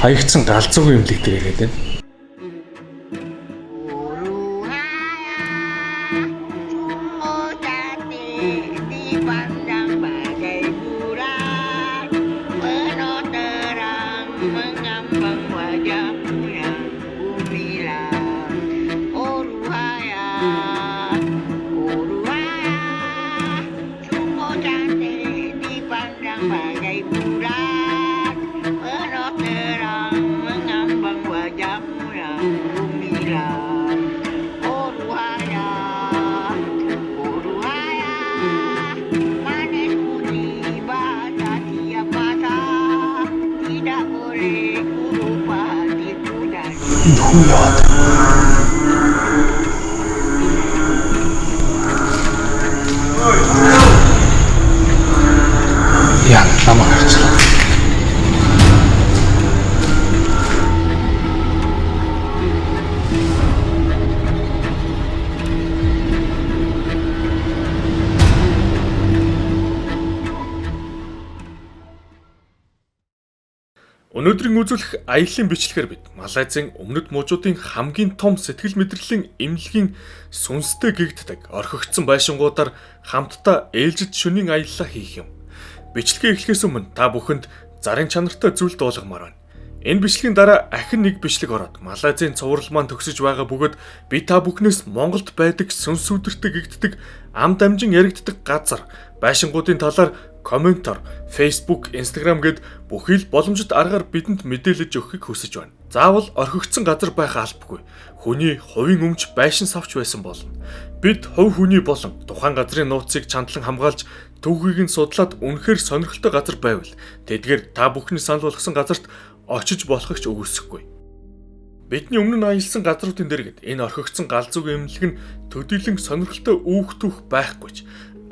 Хаягдсан галзуугийн имлэгтэй яриад байна. Яа, намайг харцлаа. Өнөөдрийн үзүүлэх аяллаа бичлэгээр бид Малайзийн өмнөд мужуудын хамгийн том сэтгэл мэдрэлийн эмнэлгийн сүнстэй гэгддэг орхигдсон байшингуудаар хамтдаа ээлжид шөнийн аяллаа хийх юм. Бичлэгээ эхлэхээс өмнө та бүхэнд зарын чанартай зүйл дуулгамаар байна. Энэ бичлэгийн дараа ахин нэг бичлэг ороод Малайзийн цуврал маань төгсөж байгаа бөгөөд би та бүхнээс Монголд байдаг сүнс үдэртэй гэгддэг ам дамжин яригддаг газар, байшингуудын талаар комментор, Facebook, Instagram гэд бүхий л боломжит аргаар бидэнд мэдээлэж өгөхийг хүсэж байна. Заавал орхигдсон газар байх албагүй. Хүний хувийн өмч байшин савч байсан болно. Бид хувь хүний болон тухайн газрын нууцыг чандлан хамгаалж түүхийг нь судлаад үнэхээр сонирхолтой газар байвал тэдгээр та бүхний санал болгосон газарт очиж болохыг ч үгүйсэхгүй. Бидний өмнө нь аялсан газруудын дэргэд энэ орхигдсон галзуугийн эмнэлэг нь төдийлөн сонирхолтой үүх түүх байхгүйч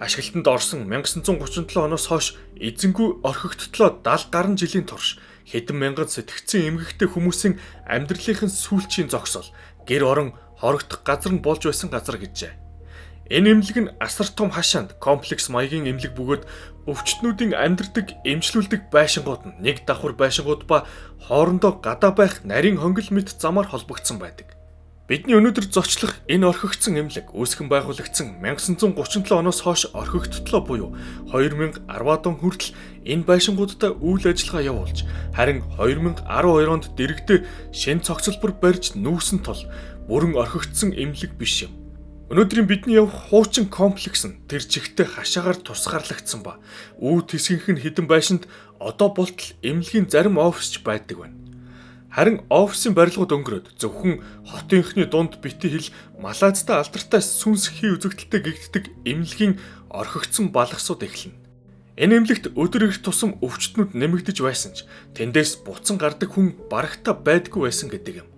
ашиглалтанд орсон 1937 оноос хойш эзэнгүй орхигдтлоо 70 гаруй жилийн турш хэдэн мянган сэтгцэн эмгэгтэй хүмүүсийн амьдралынхын сүүлчийн зогсоол гэр орон хорогдох газар нь болж байсан газар гэжээ. Энэ эмнэлэг нь асар том хашаанд комплекс маягийн эмнэлэг бөгөөд өвчтнүүдийн амьдардаг эмчлүүлдэг байшингууд нь нэг давхар байшингууд ба хоорондоо гадаа байх нарийн хонгил мэт замаар холбогдсон байдаг. Бидний өнөөдөр зочлох энэ орхигдсон эмнэлэг үүсгэн байгуулагдсан 1937 оноос хойш орхигдтлоо буюу 2010 он хүртэл энэ байшингуудад үйл ажиллагаа явуулж харин 2012 онд дэрэгдээ шин цогцлбор барьж нүүсэн тул бүрэн орхигдсон эмнэлэг биш юм. Өнөөдрийн бидний явах хуучин комплекс нь тэр чигтээ хашаагаар тусгаарлагдсан ба үе тэсгийнх нь хідэн байшинд одоо болтол эмнэлгийн зарим офисч байдаг байна. Харин офисын барилгууд өнгөрөөд зөвхөн хотынхны дунд бити хэл Малайзтай алдартай сүнс хий үзэгдэлтэй гэгддэг эмнэлгийн орхигдсон балгасууд эхэлнэ. Энэ эмнэлэгт өдөр ирэх тусам өвчтнүүд нэмэгдэж байсан ч тэндээс буцан гардаг хүн барагтаа байдаггүй байсан гэдэг юм.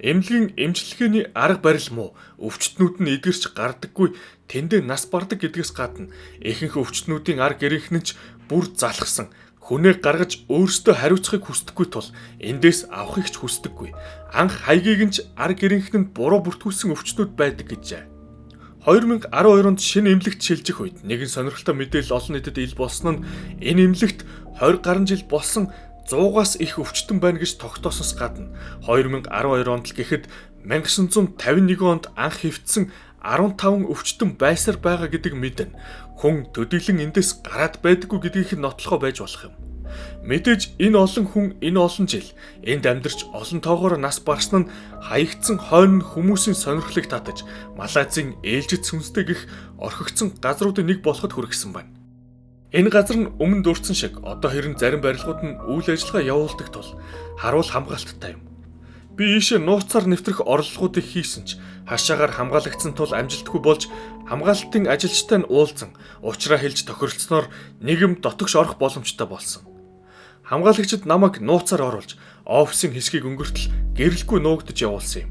Эмнэлгийн эмчилгээний арга барил муу, өвчтнүүд нь эдгэрч гардаггүй, тэндээ нас бардаг гэдгээс гадна ихэнх өвчтнүүдийн арга гэрийнх нь ч бүр залхсан. Хүнээ гаргаж өөрсдөө хариуцахыг хүсдэггүй тул эндээс авахыг ч хүсдэггүй. Анх хаягийг нь ч арга гэрийнх нь буруу бүртгүүлсэн өвчтнүүд байдаг гэжээ. 2012 онд шинэ эмнэлэгт шилжих үед нэгэн сонирхолтой мэдээлэл олон нийтэд ил болсон нь энэ эмнэлэгт 20 гаруй жил болсон 100-аас их өвчтөн байна гэж тогтоосоос гадна 2012 онд л гэхэд 1951 онд анх хэвтсэн 15 өвчтөн байсаар байгаа гэдэг мэднэ. Хүн төдийлөн эндээс гараад байдаггүй гэдгийг нотлохоо байж болох юм. Мэдээж энэ олон хүн энэ олон жил энд амьдарч олон тоогоор нас барсан нь хаягдсан хойно хүмүүсийн сонирхлыг татаж Малайзийн ээлжид сүнстэй гих орхигдсон газруудын нэг болоход хүргэсэн байна. Энэ газар нь өмнө дурдсан шиг одоо хэрэн зарим барилгууд нь үйл ажиллагаа явуулдаг тул харуул хамгаалттай юм. Би ийшээ нууцаар нэвтрэх орлогоодыг хийсэн ч хашаагаар хамгаалагдсан тул амжилтгүй болж хамгаалтын ажилчтай нь уулзсан уучраа хэлж тохиролцсноор нийгэм дотогш орох боломжтой болсон. Хамгаалагчид намайг нууцаар оруулж офисын хэсгийг өнгөртөл гэрэлгүй нуугдаж явуулсан юм.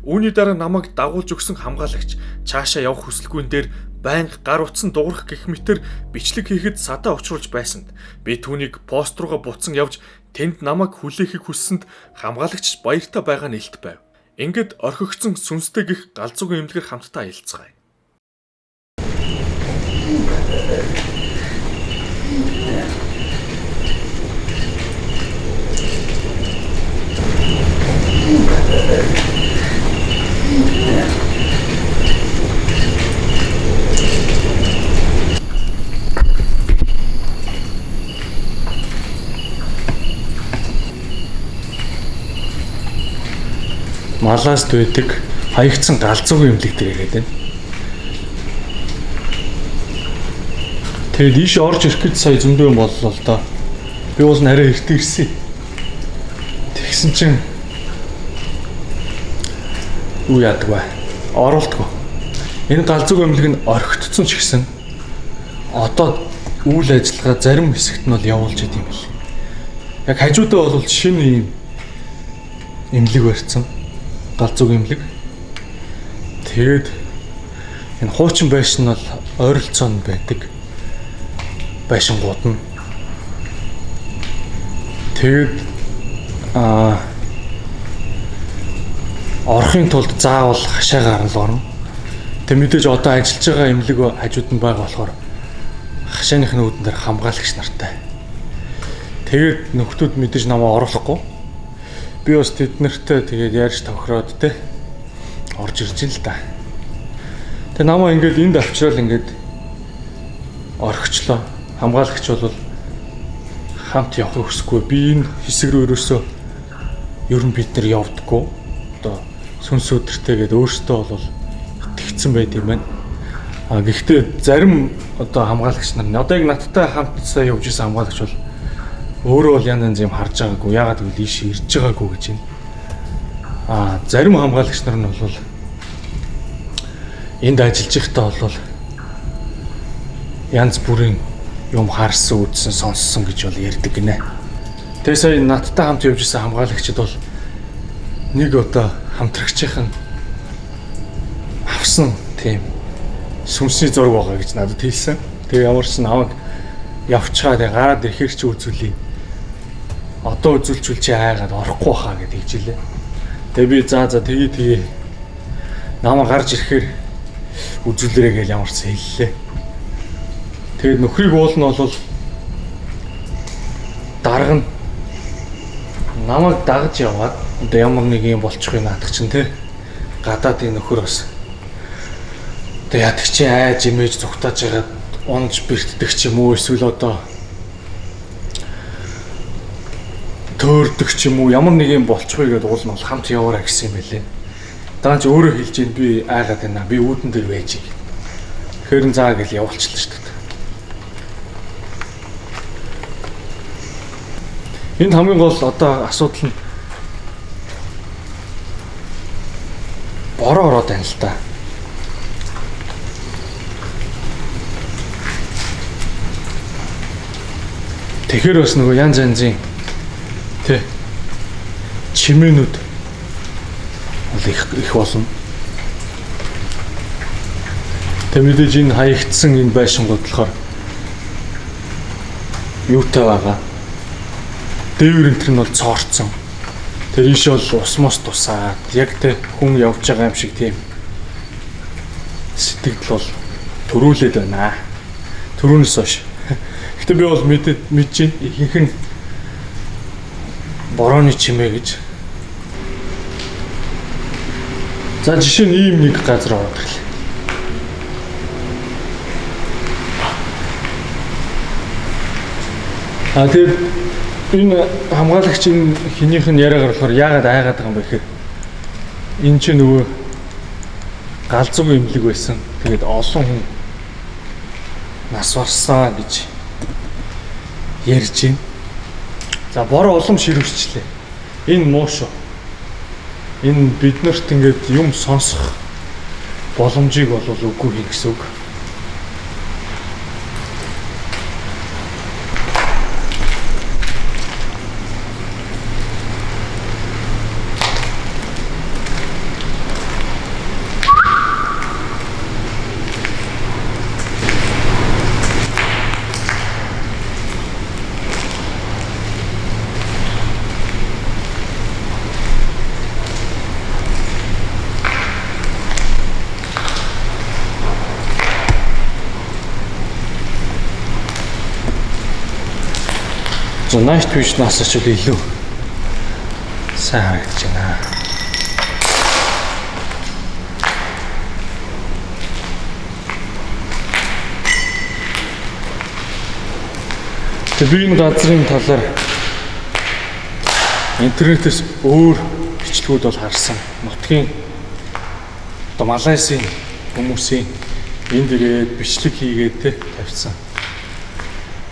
Үүний дараа намайг дагуулж өгсөн хамгаалагч цаашаа явах хүсэлгүйн дээр байнга гар утсан дуурах гэх мэтэр бичлэг хийхэд садаа учруулж байсанд би түүнийг пост руугаа буцсан явж тэнд намайг хүлээхийг хүссэнд хамгаалагч баяртай байгаа нь илт байв. Ингээд орхигдсон сүнстэй гих галзуугийн эмнэлгээр хамтдаа аялцгаая. Малайзд байдаг хаягдсан галзуугийн эмнэлэг дээр яриад байна. Тэгээд ийш орж ирэх гэж сая зөндөө юм боллоо л доо. Би бол арай эртээ ирсэн. Тэгсэн чинь юу яадаг вэ? Оролтгоо. Энэ галзуугийн эмнэлэг нь орхигдсон ч гэсэн одоо үйл ажиллагаа зарим хэсэгт нь бол явуулж идэм юм бэл. Яг хажуудаа бол шинэ юм эмнэлэг барьсан. Галзуугийн эмнэлэг. Тэгээд энэ хуучин байшин нь бол ойролцоон байдаг. Байшингууд нь. Тэгээд орохын тулд заавал хашаагаар л орно. Тэг мэдээж одоо ажиллаж байгаа эмнэлэг хажууд нь байгаа болохоор хашааных нүүдэн дээр хамгаалагч нартай. Тэгээд нөхдүүд мэдээж намайг оруулахгүй. Би бас тэд нартай тэгээд ярьж тохироод те орж ирж ин л да. Тэг намайг ингээд энд авчрал ингээд орхичлоо. Хамгаалагч бол хамт явахыг хүсэхгүй. Би энэ хэсэг рүү ерөөсөө ер нь бид нар явдаггүй. Одоо сүнс өдөртэйгээд өөртөө бол итгэцэн байд юм байна. Гэхдээ зарим одоо хамгаалагч нар одоо яг надтай хамт сая явж исэн хамгаалагч бол өөрөө бол янз юм харж байгаагүй. Яагаад гэвэл ийш ирж байгаагүй гэж байна. Зарим хамгаалагч нар нь бол энд ажиллаж байхдаа бол янз бүрийн юм харсан, үзсэн, сонссон гэж бол ярьдаг гинэ. Тэгээ сая надтай хамт явж исэн хамгаалагчид бол нэг одоо хамтрагчийн авсан тийм сүнсний зураг байгаа гэж надад хэлсэн. Тэгээ ямар ч намайг явчихаа тэгээ гараад ирэхээр чи үзүүлээ. Одоо үзүүлчихвэл чи хайгаад орохгүй хаа гэдэг хэлжээ. Тэгээ би за тэгээ намайг гарч ирэхээр үзүүлэрэй гэж ямар ч хэллээ. Тэгээд нөхрийг уулна бол дарга нь намайг дагаж яваад одоо ямар нэг юм болчихгүй наадах чинь те гадаадын нөхөр бас одоо яадаг чи айж имэж зүгтааж байгаад унж бэртдэг ч юм уу эсвэл одоо төөрдөг ч юм уу ямар нэг юм болчихгүй гэдээ уулна бол хамт яваарай гэсэн юм байлээ. Дараа нь ч өөрөө хэлж ийн би айгаад байна. Би үүдэн дээр байж. Тэгэхээр заа гэж явуулчихлаа шүү дээ. Энд хамгийн гол одоо асуудал нь бороо ороод байна л та. Тэгэхээр бас нөгөө янз янзын тэ чимээнүүд бол их болно. Тэ мэдээж энэ хаягдсан энэ байшингууд болохоор юутай байгаа. Дээвэр энтер нь бол цоорцсон. Тэр ийш бол ус мос тусаад яг тэ хүн явж байгаа юм шиг тийм сэтгэл бол төрүүлээд байна. Төрүүнээс хойш. Гэтэ би бол мэдж байна. Ихэнх нь борооны чимээ гэж. За жишээ нь ийм нэг газар ороод ирлээ. Тэгээд энэ хамгаалагчийн хинийх нь яриагаар болохоор яагаад айгаад байгаа юм бэ гэхээр энэ чинь нөгөө галзуугийн эмнэлэг байсан. Тэгээд олон хүн нас барсан гэж ярьж байна. За бороо улам ширвэрчлээ. Энэ муу шүү. Энэ биднэрт ингээд юм сонсох боломжийг бол үгүй хин гэсэн үг. Night vision-аас ч илүү сайн харагдаж байна. Тэгээ би энэ газрын талаар интернетээс өөр бичлэгүүд бол харсан. Нутгийн одоо Малайзийн хүмүүсийн энд ирээд бичлэг хийгээд те тавьсан.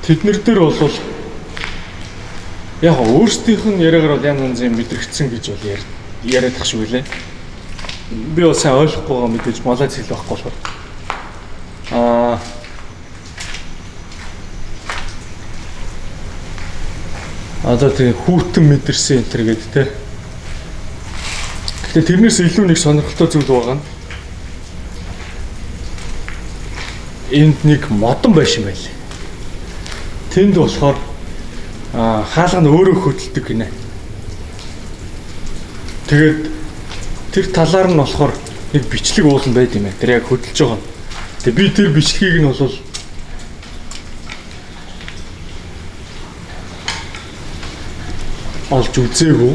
Тэднэр дээр бол яг өөрсдийнх нь яриагаар бол янз янзын мэдрэгдсэн гэж бол яриад тах шиг үлээ. Би бол сайн ойлгохгүй байгаа мэдээж Малайз хэл байхгүй болохоор. Одоо тийм хүүтэн мэдэрсэн энэ төр гэдэг те. Гэхдээ тэрнээс илүү нэг сонирхолтой зүйл байгаа нь энд нэг модон байшин байлээ. Тэнд болохоор хаалга нь өөрөө хөдөлдөг гинэ. Тэгээд тэр талаар нь болохоор нэг бичлэг уулан байд юм байна. Тэр яг хөдөлж байгаа нь. Тэгээд би тэр бичлэгийг нь бол олж үзээгүй.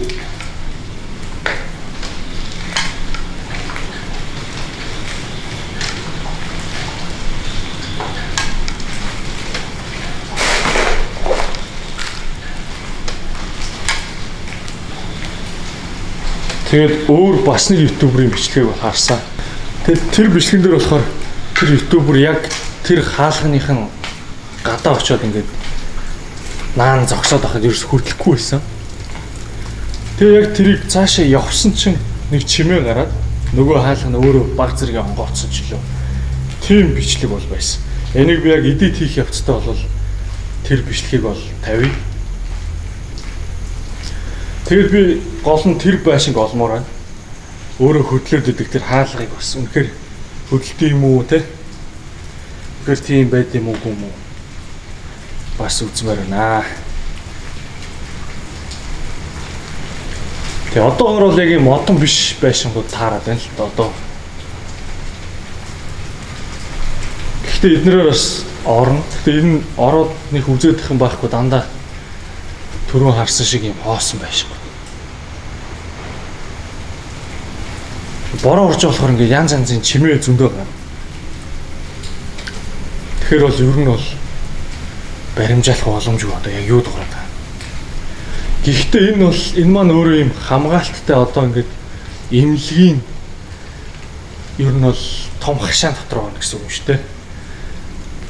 Тэгээд өөр бас нэг ютуберийн бичлэгийг бол харсан. Тэгээд тэр бичлэгэн дээр болохоор тэр ютубер яг тэр хаалганыхын гадаа очиод ингээд наан зогсоод байхад ерөөс хөдлөхгүй байсан. Тэгээ яг тэрийг цаашаа явсан чинь нэг чимээ гараад нөгөө хаалга нь өөрөө баг зэрэг онгооцсон ч лөө. Тийм бичлэг бол байсан. Энийг би яг эдит хийх явцдаа бол тэр бичлэгийг бол тавья. Тэгээд би гол нь тэр байшинг олмоор байна. Өөрөө хөдлөөд идэг тэр хаалгыг бас үнэхээр хөдөлтөө юм уу те? Тэгэхээр тийм байд юм уу юм уу? Бас үзмээр байна. Тэгээ одоогоор бол яг юм модон биш байшингууд таарад байна л да одоо. Гэхдээ эднэрээр бас орно. Гэхдээ энэ ороод нэг үзээдэх юм байхгүй дандаа түрүүн харсан шиг юм хоосон байшин. Бороо урж болохоор ингээд янз янзын чимээ зөндөө байна. Тэгэхээр бол ер нь бол баримжаалах боломжгүй одоо яг юу дуурайд байна. Гэхдээ энэ маань өөрөө юм хамгаалттай одоо ингээд эмнэлгийн ер нь бол том хашаан дотор байна гэсэн үг шүү дээ.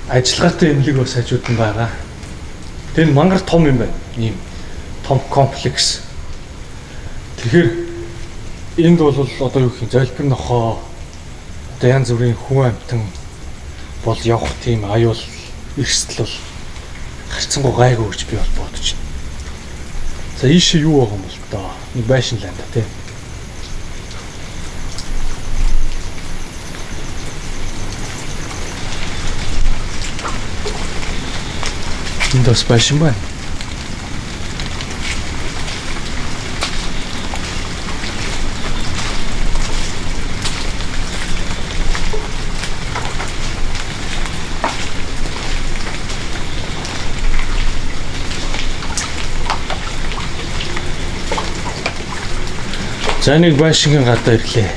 Ажиллагаатай эмнэлэг бас хажууд нь байгаа. Тэр мангар том юм байна. Ийм том комплекс. Тэгэхээр энд бол одоо юу гэх юм залбир нохоо одоо янз бүрийн хүн амтан бол явах тийм аюул эрсдэл бол харцсангуй гайгүй гэж би бол бодож байна. За ийшээ юу байгаа юм бол доо нэг байшин л энэ да тий. Энд бас байшин байна. За нэг байшингийн гадаа ирлээ.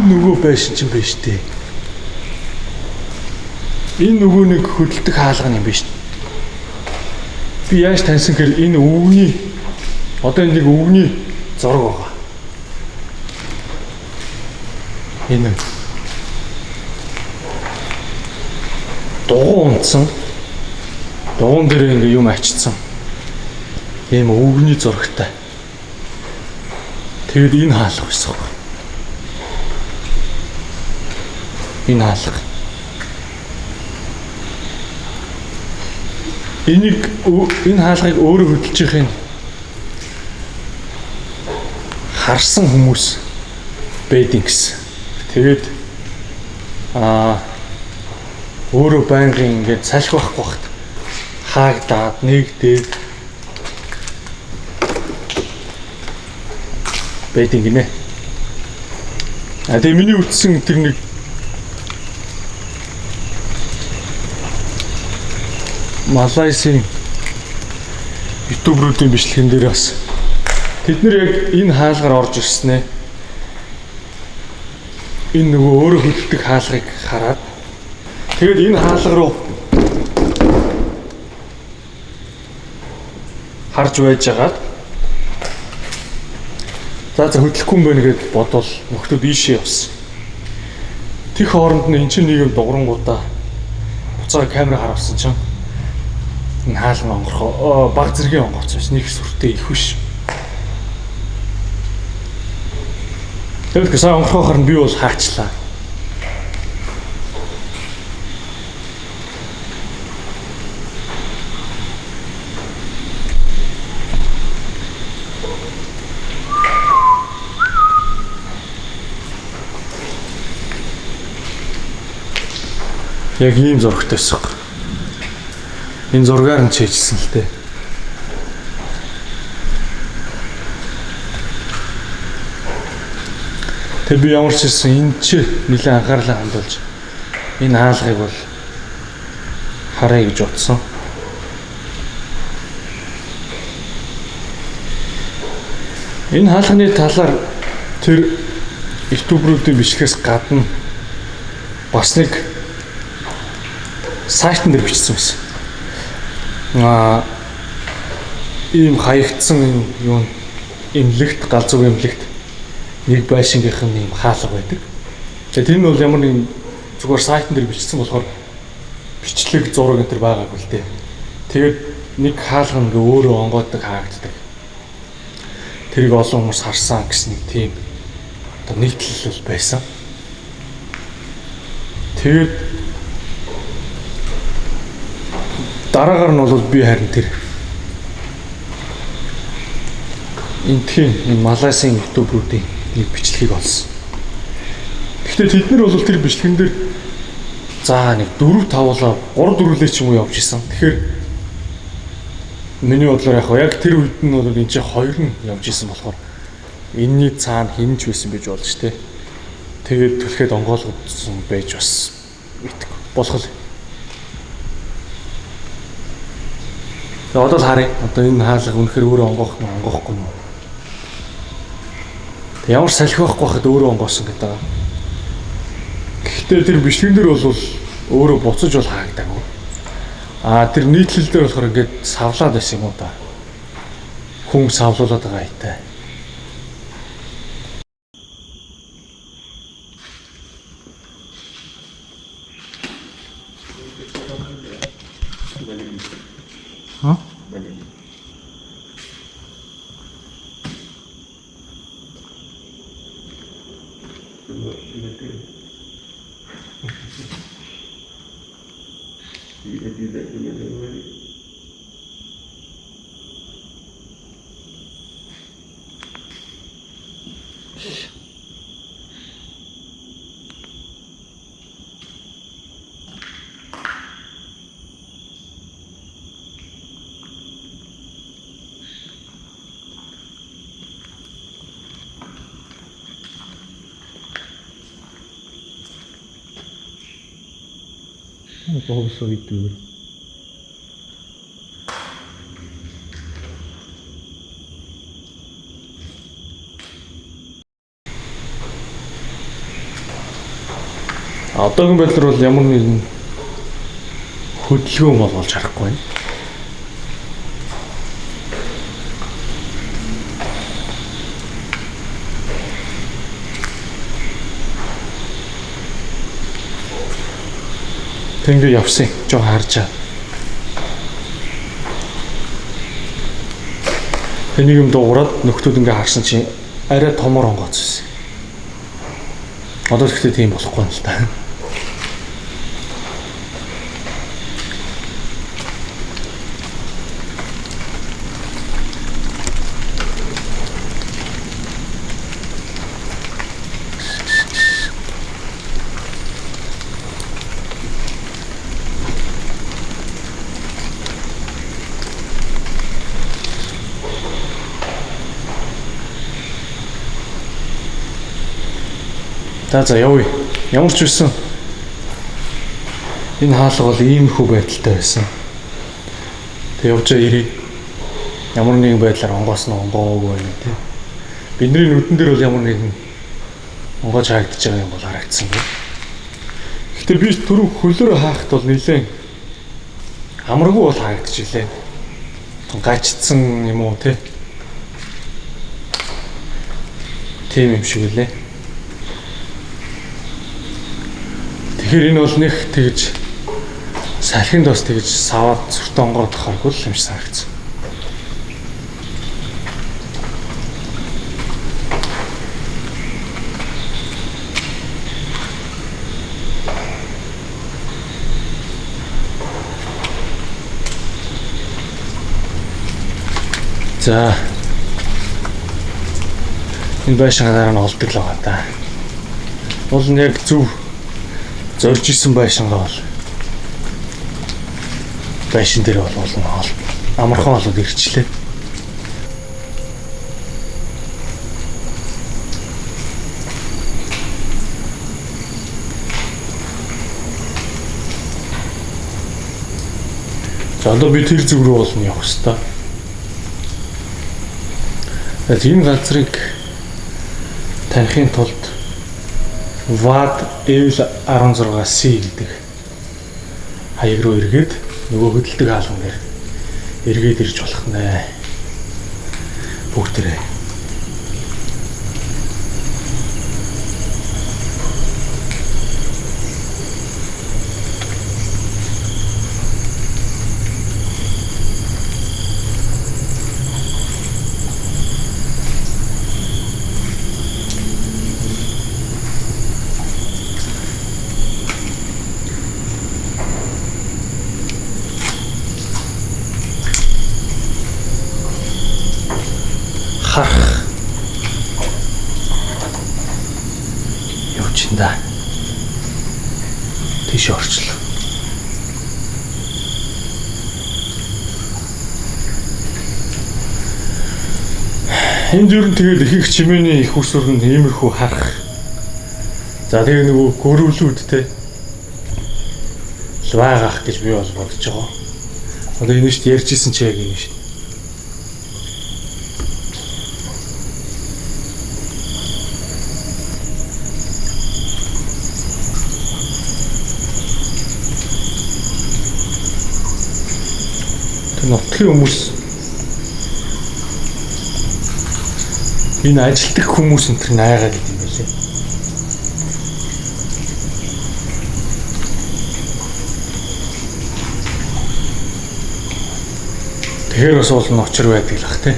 Нөгөө байшин ч юм биш үү? Энэ нөгөө нэг хөдөлдөг хаалга юм биш. Би яаж таньсан гэхээр энэ өвгний одоо энэ нэг өвгний зураг байгаа. Энэ дугуй унтсан. Дугуун дээр ингээ юм ачсан. Ийм өвгний зурагтай. Тэгэд энэ хаалга байсан. Энэ хаалга. Энэ хаалгыг өөрөө хөдөлж их юм. харсан хүмүүс байдин гэсэн. Тэгээд өөрөө байнгын ингээд салхи байхгүй багт хаагдаад нэгдээд байдин гинэ. Тэгээ миний үтсэн тэр нэг Малайзийн ютуберуудын бичлэгэн дээр бас тэд нэр яг энэ хаалгаар орж ирсэн ээ. Энэ нөгөө өөрөө хөдөлдөг хаалгыг хараад тэгээд энэ хаалга руу харж байж байгаад за хөдлөхгүй юм байна гэд бодвол нөхдүүд ийшээ явсан. Тэх хооронд нь эн чинь нэг юм дугрангуудаа буцаага камера харуулсан чинь энэ хаалга онгорхоо баг зэргийн онгорч байсан. Нэг сүртэй их биш. Тэгээд сайн онгорхохоор нь би бол хаачлаа. Яг ийм зурагтайсан. Энэ зургаар нь чийжсэн л дээ. Тэг би ямар ч хэлсэн энэ ч нэлээд анхаарлаа хандуулж энэ хаалгыг бол харъя гэж бодсон. Энэ хаалганы талаар тэр ютуберуудын бичлэгээс гадна бас нэг сайтн дээр бичсэн байсан. Ийм хаягдсан юм эмнэлэгт галзуу эмнэлэгт нэг байшингийнх нь юм хаалга байдаг. Тэгээд тэр нь бол ямар нэг зүгээр сайтн дээр бичсэн болохоор бичлэг зураг энэ төр байгаагүй л дээ. Тэгээд нэг хаалга ингээ өөрөө онгойдог хаагддаг. Тэрийг олон хүмүүс харсан гэсэн нэг тийм одоо нийтлэл байсан. Тэгээд дараагаар нь бол би харин тэр энтхийн Малайзийн ютуберуудын нэг бичлэгийг олсон. Гэхдээ тэд нар бол тэр бичлэгэн дээр за нэг 4-5-аа 3-4 ч юм уу явж исэн. Тэгэхээр миний бодлоор яг тэр үед нь бол энэ чинь 2 нь явж исэн болохоор энэний цаана хинж байсан байж болж тээ. Тэгээд түлхээд онгойлгодсон байж бас мэдгүй болох л. Тэгээ одоо л харъя. Одоо энэ хаалга үнэхээр өөрөө онгоохгүй юм. Ямар салхи байхгүй байхад өөрөө онгоосон гэдэг байгаа. Гэхдээ тэр бичлэгэн дээр бол өөрөө буцаж бол хаагдаагүй. Тэр нийтлэл дээр болохоор ингээд савлаад байсан юм уу та. Хүн савлуулаад байгаа айтай. Богсоо идэв. Одоогийн байдлаар бол ямар нэгэн хөдөлгөөн болж харахгүй байна. Ингээ явсан жоо харжаа. Энийг юм дуурайд нөхдүүд ингээ харсан чинь арай томор онгоц байсан. Одоо ихтэй тийм болохгүй юм л та. За явъя. Ямар ч үсэн энэ хаалга бол иймэрхүү байдалтай байсан. Тэг явж ирээ. Ямар нэгэн байдлаар онгоос нь онгоогүй байна тий. Бидний нүдэн дээр бол ямар нэгэн онгож харагдаж байгаа юм бол харагдсан бэ. Гэхдээ би түрүү хөлөөрөө хаахт бол нэлээд амаргүй бол харагдаж илээ. Гачцсан юм уу тий. Тийм юм шиг үлээ. Тэгэхээр энэ бол нэг тэгж салхинд бас тэгж саваад сүртэ онгоод харахгүй л юм шиг санагдсан. За энэ байшингаа дараа нь олдог л байгаа да. Бол яг зөв зорж исэн байшингаа бол байшин дээр бол олон амархан олоод ирчлээ. За одоо би тэр зүг рүү болно явах хэрэгтэй. Энэ газрыг танихын тулд Вад Эвэл 16C гэдэг хаяг руу эргээд нөгөө хөдөлдөг хаалган дээр эргээд ирж болох нэ. Бүгдээрээ. Явчихна. Тийш орчлоо. Энд юу тэгээд их чимээний их усүргэнд иймэрхүү харах. За тэгээ нөгөө гөрөвлүүд те лваагах гэж би бол бодож байгаа. Одоо энэ шүү дээ ярьжсэн чи яг энэ шүү. Нутгийн хүмүүс энэ ажилтг хүмүүс энэ найгаад идэв юм байлээ. Тэгэхээр бас уул нь очир байдаг л ах тий.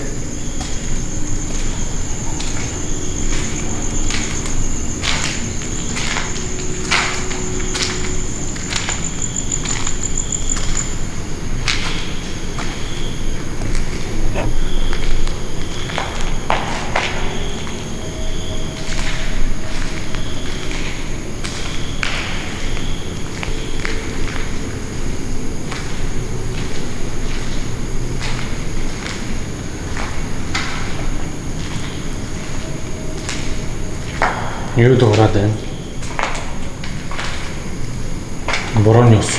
Юу дуурайд байна? Борооны ус.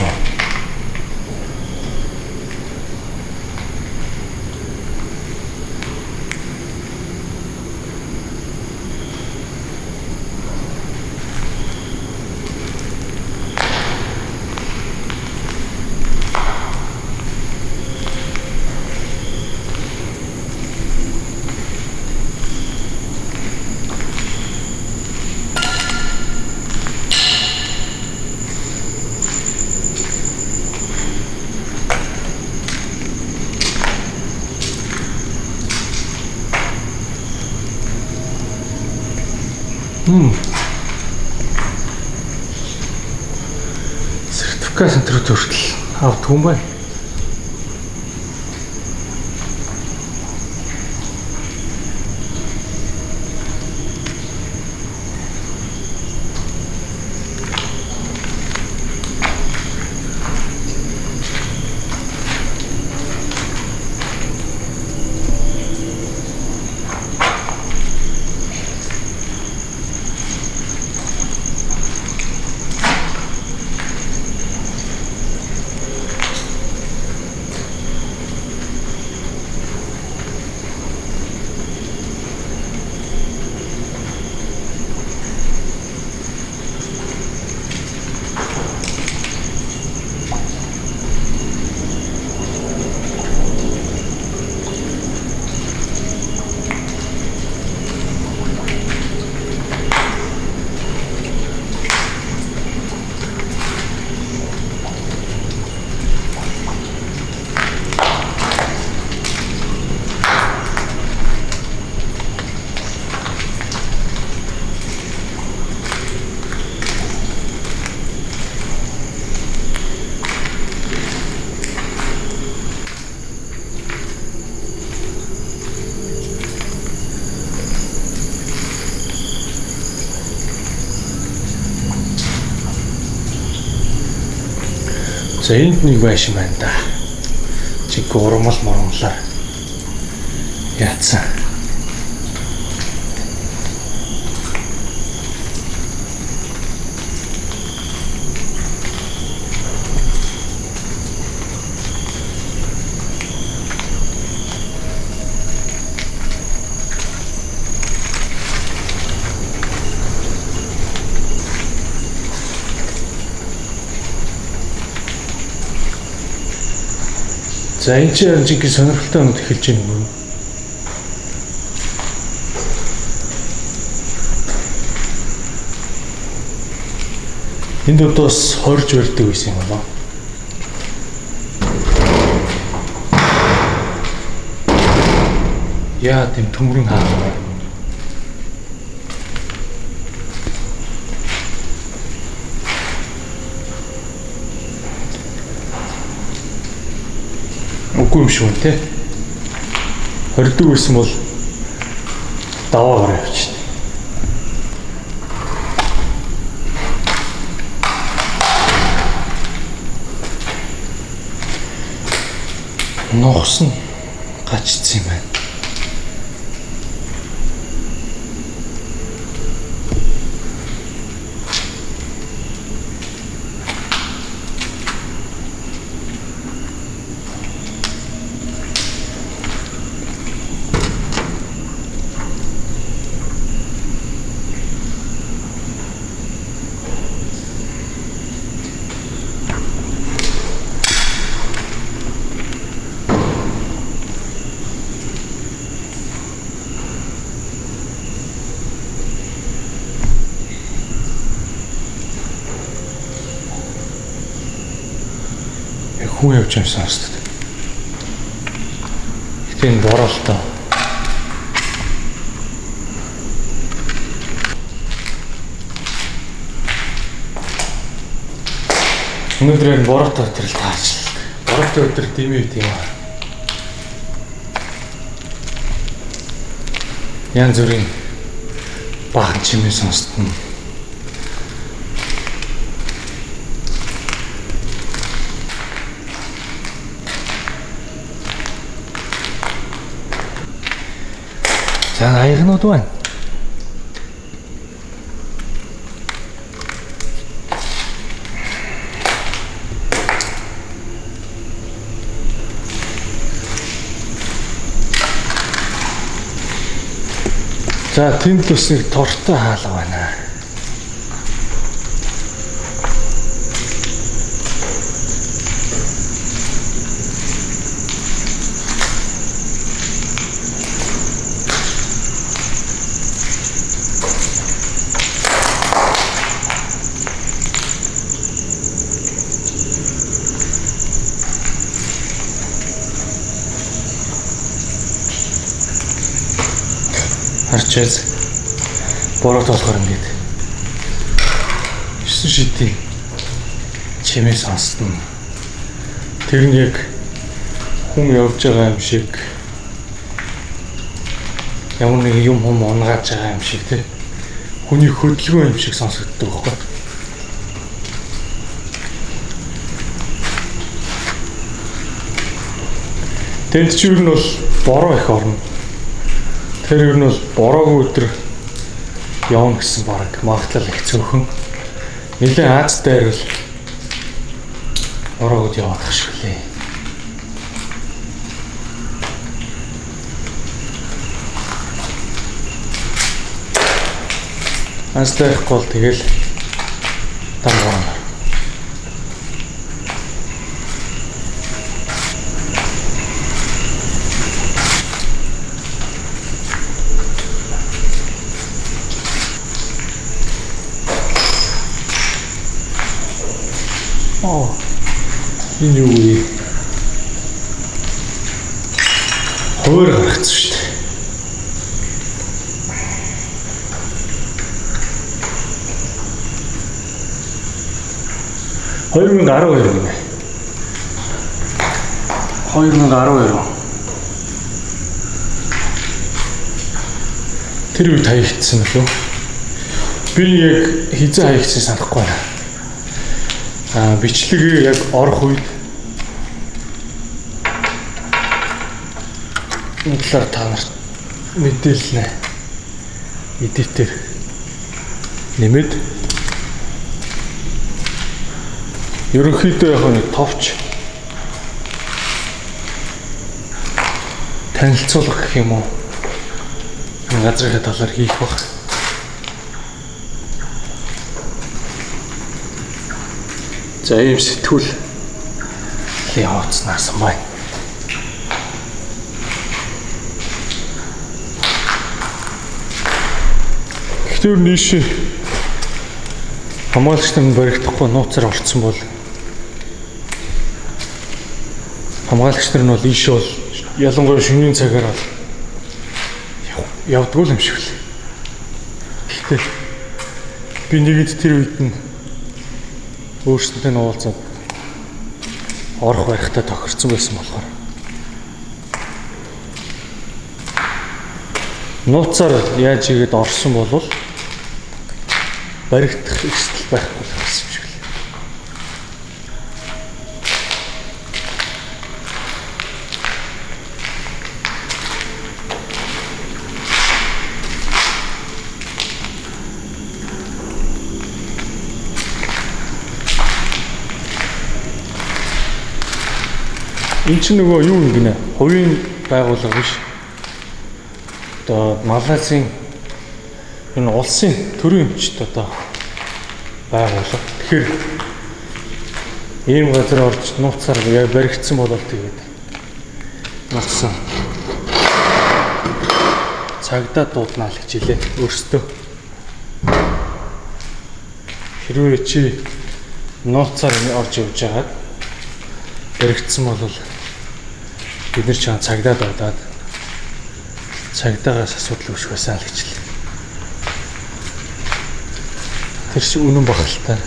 Сертификат центрүүд хүртэл авт хүн байна. За энд нэг байшин байна да. Чи гурмал моромлоор яатсан. За энэ ч жинхэнэ сонирхолтой юмд эхэлж байна юм. Энд удаас хорж барьдаг байсан юм байна. Яа тийм төмрөн хаа. Үгүй юм шүү те. Хордог байсан бол даваа гараа явчихна. Ногс нь гачцсан юм байна. Хүн явж байгаа сонсдог. Гэтэ энэ боролтой. Өнөөдөр энэ бороотой өдрөл таачлаа. Бороотой өдөр дэмий үт юм аа. Янз бүрийн баахан чимээ сонсдог. За аягнууд байна. За тэнд бас нэг тортой хаалга байна. Харчаад бороо толгоор ингээд 9 шидийн чимээ сонсдоо. Тэр нь яг хүн явж байгаа юм шиг, ямар нэг юм унгааж байгаа юм шиг те. Хүний хөдөлгөөн юм шиг сонсогддог байхгүй. Тэнд ч юу нь бол бороо их орно. Тэр юу нь бол бороогүй өдөр явна гэсэн баг магадлал их цөөхөн. Нилээн Аз дээр л бороогод явах шиг лээ. Аз дээрх гол тэгэл дамгаарна. Энэ юу вэ? Хойр гаргацсан шүү дээ. $2012 гэнэ. 2012. Тэр үед хаягдсан болов уу? Би яг хизээ хаягдсан санахгүй байна. бичлэгийг яг орох үед энэ талаар та нарт мэдээлнэ. Эдитээр нэмээд ерөнхийдөө яг нэг товч танилцуулга гэх юм уу газрын талаар хийх баг. За ийм сэтгүүл явуулснаас байна. Тэр нийш хамгаалагч нар баригдахгүй нууцаар орцсон бол хамгаалагч нар нь бол ийшээ бол ялангуяа шөнийн цагаар бол явдгүй юм шиг л. Гэхдээ би нэгэд тэр үед нь өөрсдөнтэй уулзаад орох барихтаа тохирсон байсан болохоор нууцаар яаж игээд орсон болвол баригдах эрсдэл байхгүй байсан юм шиг л. Энд чинь нөгөө юу юм гинэ? Хувийн байгууллага биш. Одоо Малайзийн энэ улсын төрийн өмчт одоо байгууллага. Тэгэхээр ийм газар орж нууцаар баригдсан болол тэгээд нууцсан цагдаа дууднаа л гэж хэлээ өөртөө. Хэрвээ чи нууцаар орж явж байгаад баригдсан болол бид нар чам цагдаа дуудаад цагдаагаас асуудал үүсэх байсан л гэж хэлээ. Тэр чинь үнэн багталтай.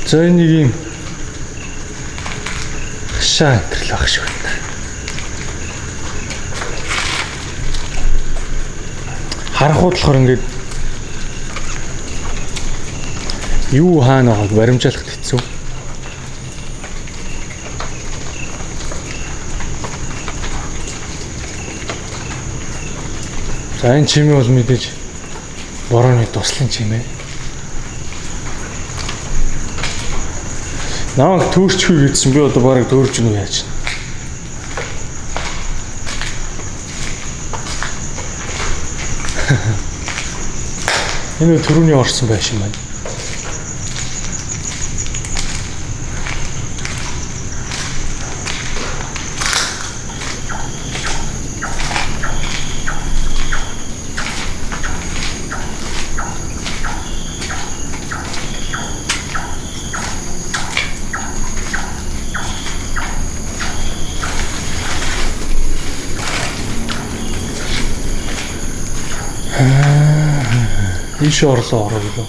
За нэг юм хашаа энтерлэх ах шиг байна. Харахад болохоор ингээд юу хаана байгааг баримжаалахд хэцүү. За энэ чимээ бол мэдээж борооны туслан чимээ. Намайг төөрчгүй гэдсэн би одоо бараг төөрж нү яаж. Энэ түрүүний орсон байшин байна. Ийш орлоо оруулаа.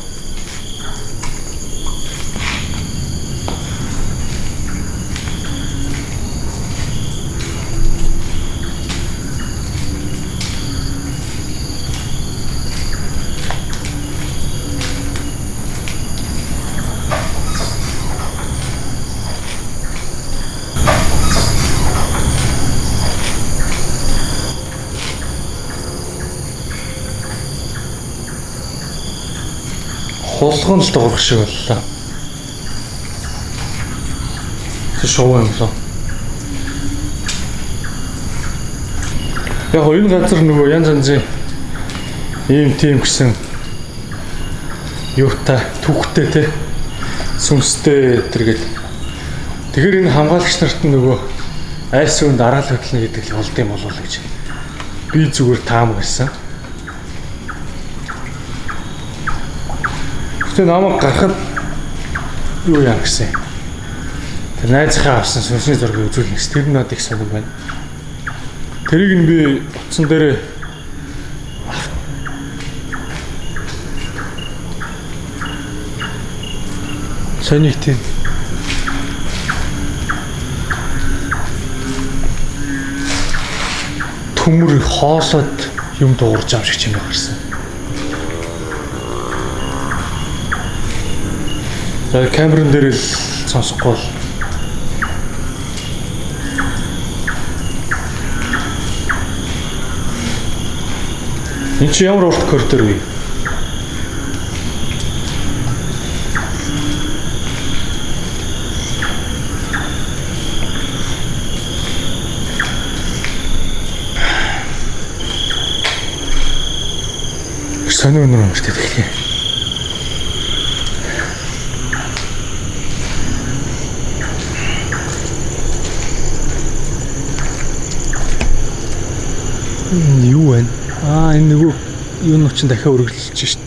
Хулгын л дуурах шиг боллоо. Тэ шоу юм лөө. Яг энэ газар нөгөө янз янзын ийм тийм гэсэн юутай түүхтэй те сүнстэй тэргээд тэгэхээр энэ хамгаалагч нарт нөгөө айс үнд дараал хөдлөнө гэдэг л болд юм болов гэж би зүгээр таам гэсэн. Тэ намайг гарахад юу яа гэсэн. Тэр найзынхаа авсан сүнсний зургийг үзүүлнэ гэсэн. Тэр надад их сонирн байна. Тэрийг нь би утсан дээр соник тийм төмөр хоолоод юм дуурж ам шиг юм гарсан. За камерын дээр л сонсохгүй бол. Энд чи ямар урт коридор вэ? Сони өнөр өмөртэй хэлхий. Юу вэ? Энэ нөгөө юун чинь дахиад үргэлжилж шít.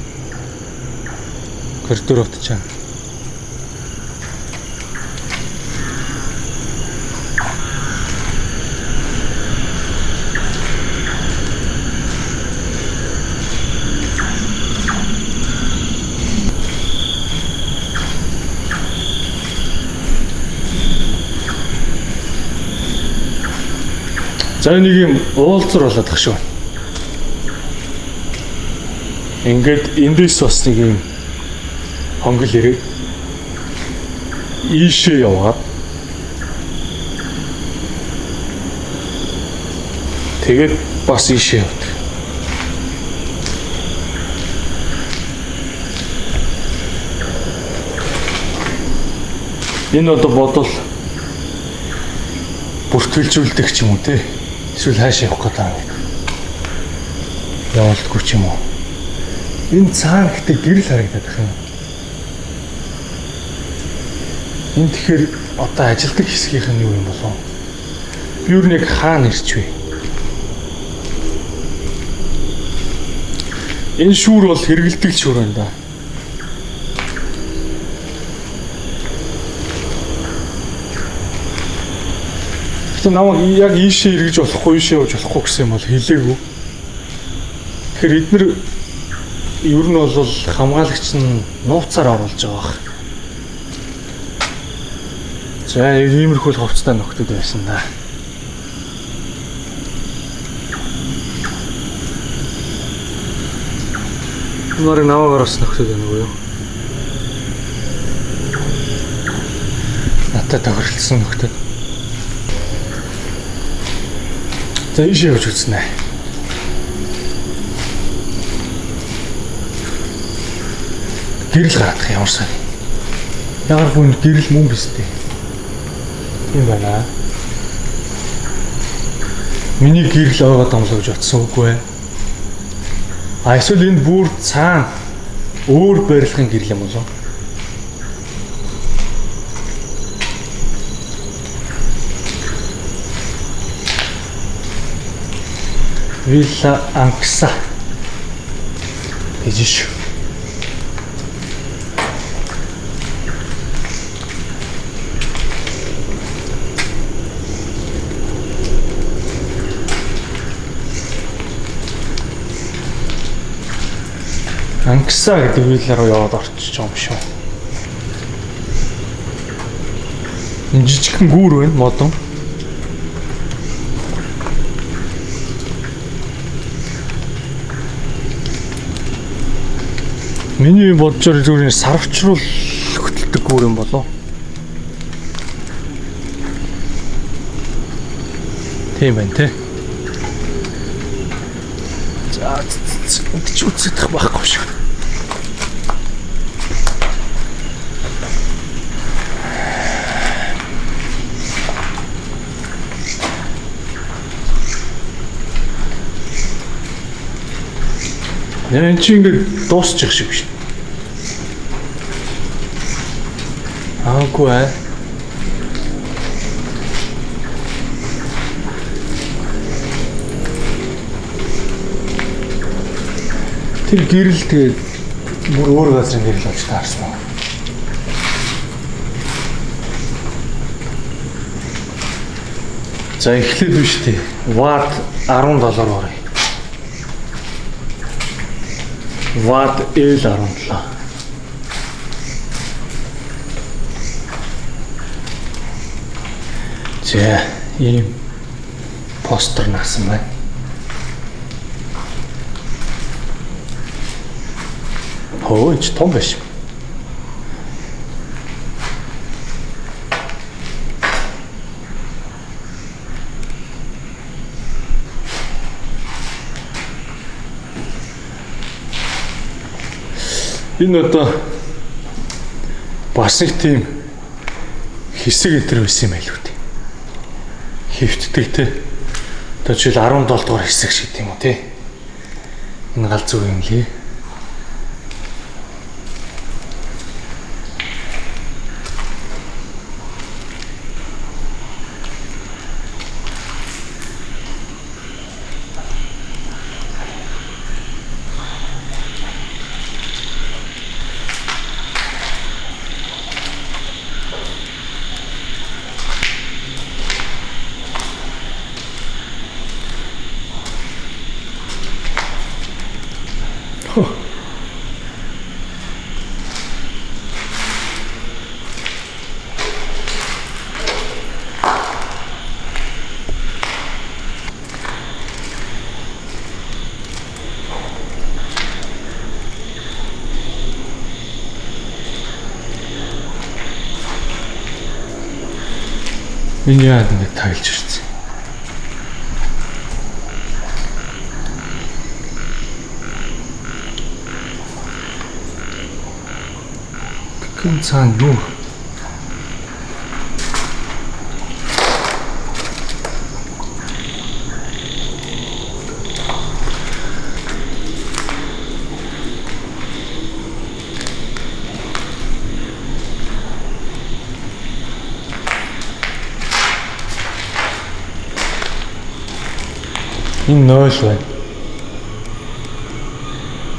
Коридор утчаа. За нэг юм уулзар болоод тах шүү. Ингээд эндээс бас нэг юм хонгол ирээд ийшээ яваад тэгээд бас ийшээ явдаг. Энэ одоо бодвол бүртгэлжүүлдэг ч юм уу те. Эсвэл хаашаа явах гэдэг юм. Явуулдаггүй ч юм уу. Энэ цаана гэхдээ гэрэл харагдаад байна юм. Энэ тэгэхээр одоо ажилдаг хэсгийнх нь юу юм болов? Би юу нэг хаана ирч вэ? Энэ шүүр бол хэрэгэлдэг шүүр байна да. Намайг яг ийшээ эргэж болохгүй, ийшээ явж болохгүй гэсэн юм бол хэлээгүй. Тэгэхээр эдгээр ер нь бол хамгаалагч нь нууцаар оруулж байгаа баг. За иймэрхүү ховцтой нөхдөд байсан да. Нуурыг намаагаар бас нөхдөд байна уу юу? Натаа тохиролцсон нөхдөд. За ийшээ явж үзнэ. Гэрэл гарах ямар сайн. Ягаар хүн гэрэл мөн биз дээ. Тийм байна. Миний гэрэл ойгоо домлоо гэж утсан үгүй ээ. Эсвэл энэ бүр цаана өөр барилгын гэрэл юм болов? Вилла Анкса гэж шүү. Анкса гэдэг вилла руу яваад орчих юм шүү. Энэ жижигхэн гүүр байна модон. Миний бодчоор зүгээр сарвчруул хөтэлдэг гүүр юм болов. Тийм байна те. За ч үцэх байхгүй шүү. Энэ чи ингэ дуусчих шиг шүү. Аагүй ээ. Тэр гэрэл тэгээд бүр өөр газрын гэрэл болж таарсан уу? За эхлээд биш тий. Ват $10 орё. Ват L17. За ийм постэр наасан байна. Хөөж том биш. Энэ одоо бас нэг тийм хэсэг энэ байсан юм байл үү. Хөвтдөг те. Одоо жишээл 17 дугаар хэсэг шиг тийм үү те. Энэ гал зүг юм лээ. Миний яад ингэ тайлж ирсэн. Гэн цаана юу? Энэ 0 байна.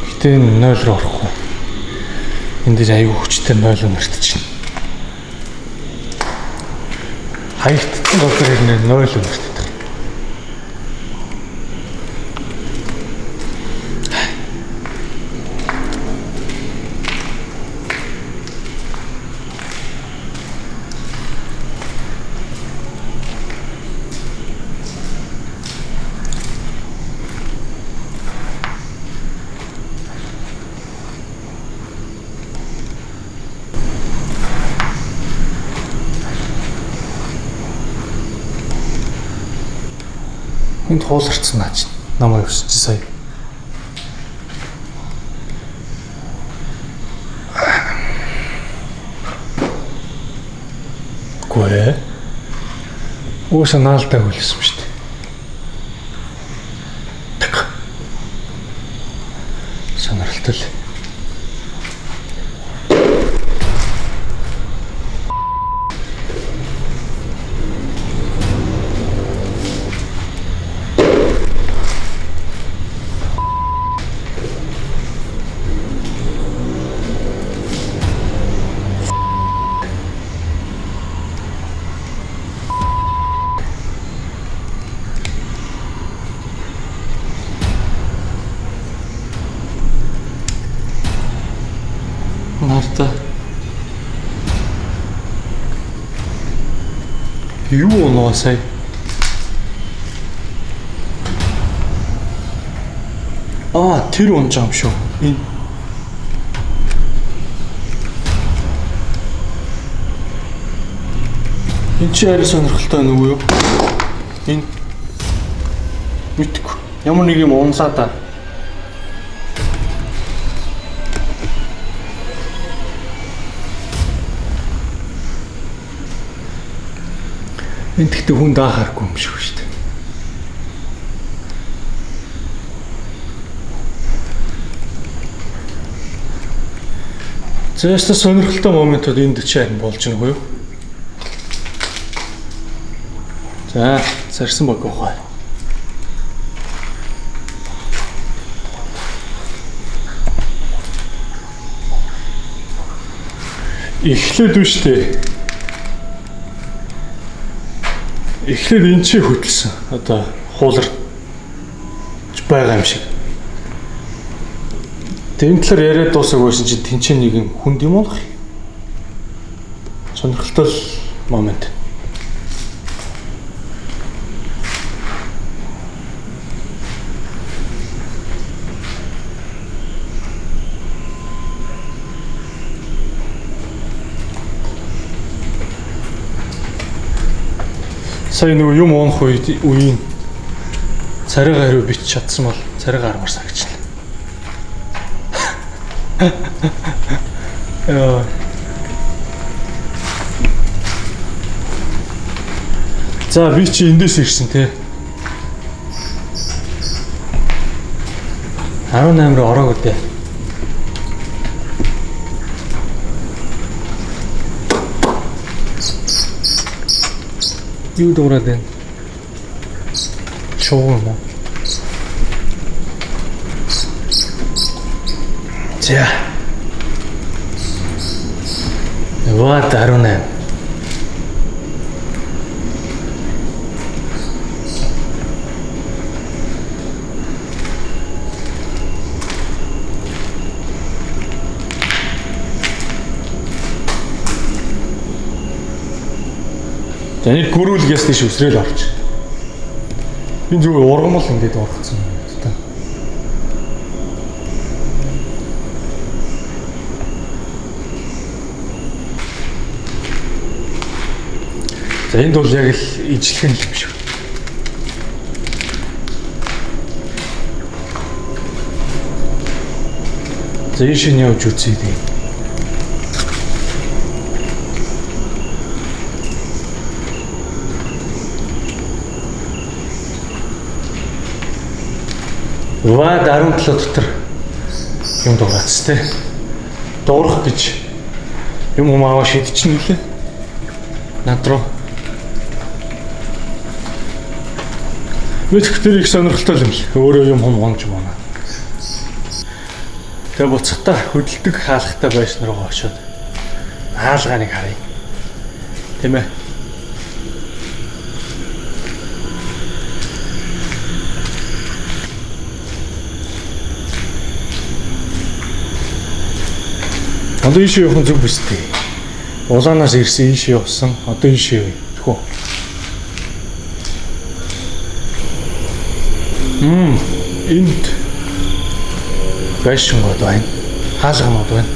Гэтэ энэ 0 руу орохгүй. Энд дээр аюу хүчтэй 0 нэртчихнэ. Хаягдсан болохоор энэ 0 нэртдэг. Энд хууларцсан наач намайг өсч сая. Гүрэ. Ууса наалтай хөлсөн шүү дээ. Так. Сонирхолтой. Нарта. Юу оноо сая? Тэр унж юм шүү. Энэ чи арай сонирхолтой байна уу юу? Энэ мэдгүй. Ямар нэг юм унлаа да. Энд гэхдээ хүн даахааргүй юм шиг шүү дээ. Зөөстэй сонирхолтой моментууд энд ч харин болж байгаа юу? За, зарсан баг гоо. Эхлээд үү штэ. Эхлээд энэ чи хөтлсөн. Одоо хуулар байгаа юм шиг. Тэн талаар яриад дуусаагүй байсан чинь тэнцэн нэг юм хүнд юм болох. Сонирхолтой момент. Сая нэг юм уунах үеийн царайгаа хариу бич чадсан бол царайгаа армаар сагчлаа. Яа. За би чи эндээс ирсэн те. 18 руу ороог үдэ. Юу дуурайд байна? Шоу юм уу? За. Вот 18. За нэг гөрүүлгээс тийш өсрөөл орч. Би зүгээр ургамал ингээд орчихсон юм та. За энд бол яг л ижлэх юм шүү. За ийш нь явж үзье дээ. Ва 17 дотор юм дуурайц те. Дуурах гэж юм аваа шидчихнэ лээ. Над руу. Мэдэх тэр их сонирхолтой юм л. Өөрөө юм гомж байна. Тэгээ буцахтаа хөдөлдөг хаалгатай байшин руу очоод хаалганыг харъя. Тийм ээ. Одоо ийшээ явах нь зүг биз дээ. Улаанаас ирсэн ийшээ явсан. Одоо ийшээ явъя. Тэхүү. Энд байшингууд байна. Хаалганууд байна.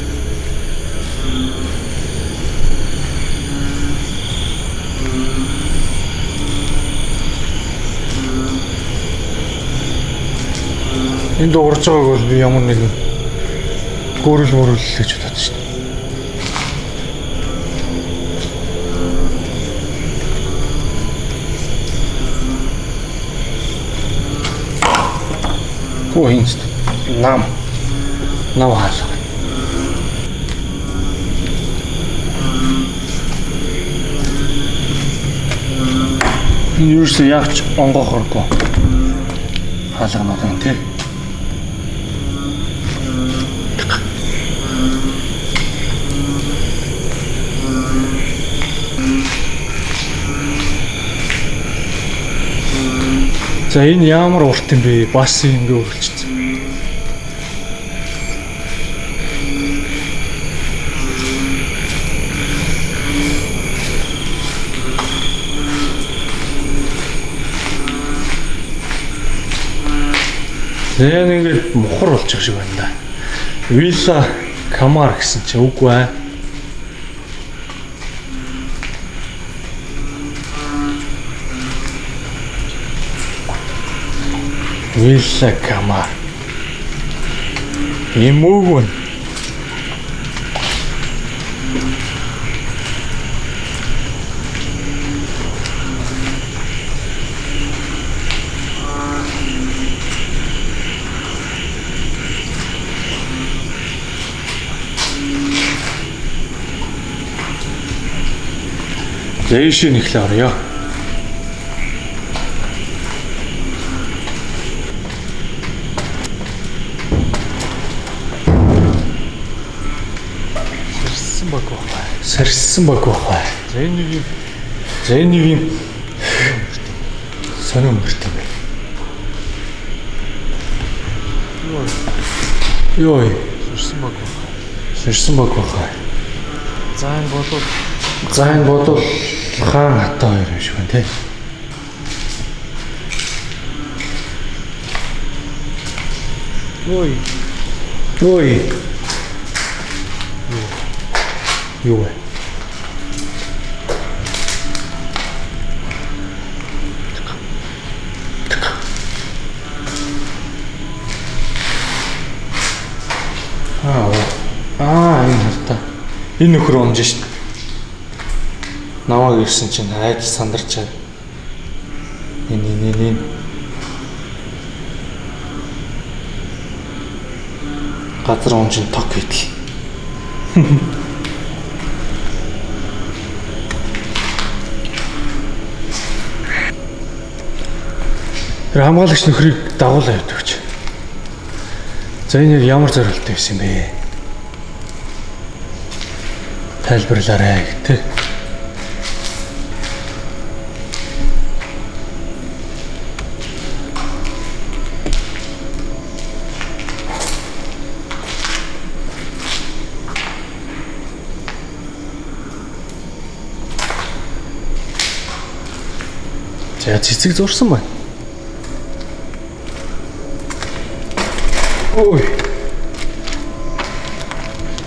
Энд уурж байгааг бол би ямар нэгэн гөрөл мөрөл гэж бодож байна. Хөөе нам хаалга. Юусе явч онгохоргүй хаалганууд байна тий. За энэ ямар урт юм бэ? Бас ингэ өрөлдсөн. Зэн ингэ мухар болчих шиг байна да. Вилла Камар гэсэн чи үгүй ээ. Вилла Камар. Имугун. Зэшин ихлээ орё. Сарсан баг бахай. За энэ нэг юм сонио мөрт юм байна. Йой, сарсан баг бахай. За энэ бодвол хаан хатаа хоёр юм шиг байна тий. Ой. Юу вэ? Аа. Энэ нөхөр унж шít. Намайг ирсэн чинь айж сандарчаад. Энэ. Газар унжин ток хийдэл. Тэр хамгаалагч нөхрийг дагуулаа явуулж. За энэ яг ямар зорилттой байсан юм бэ? Тайлбарлаарай гэдэг. За цэцэг зурсан байна. Ой.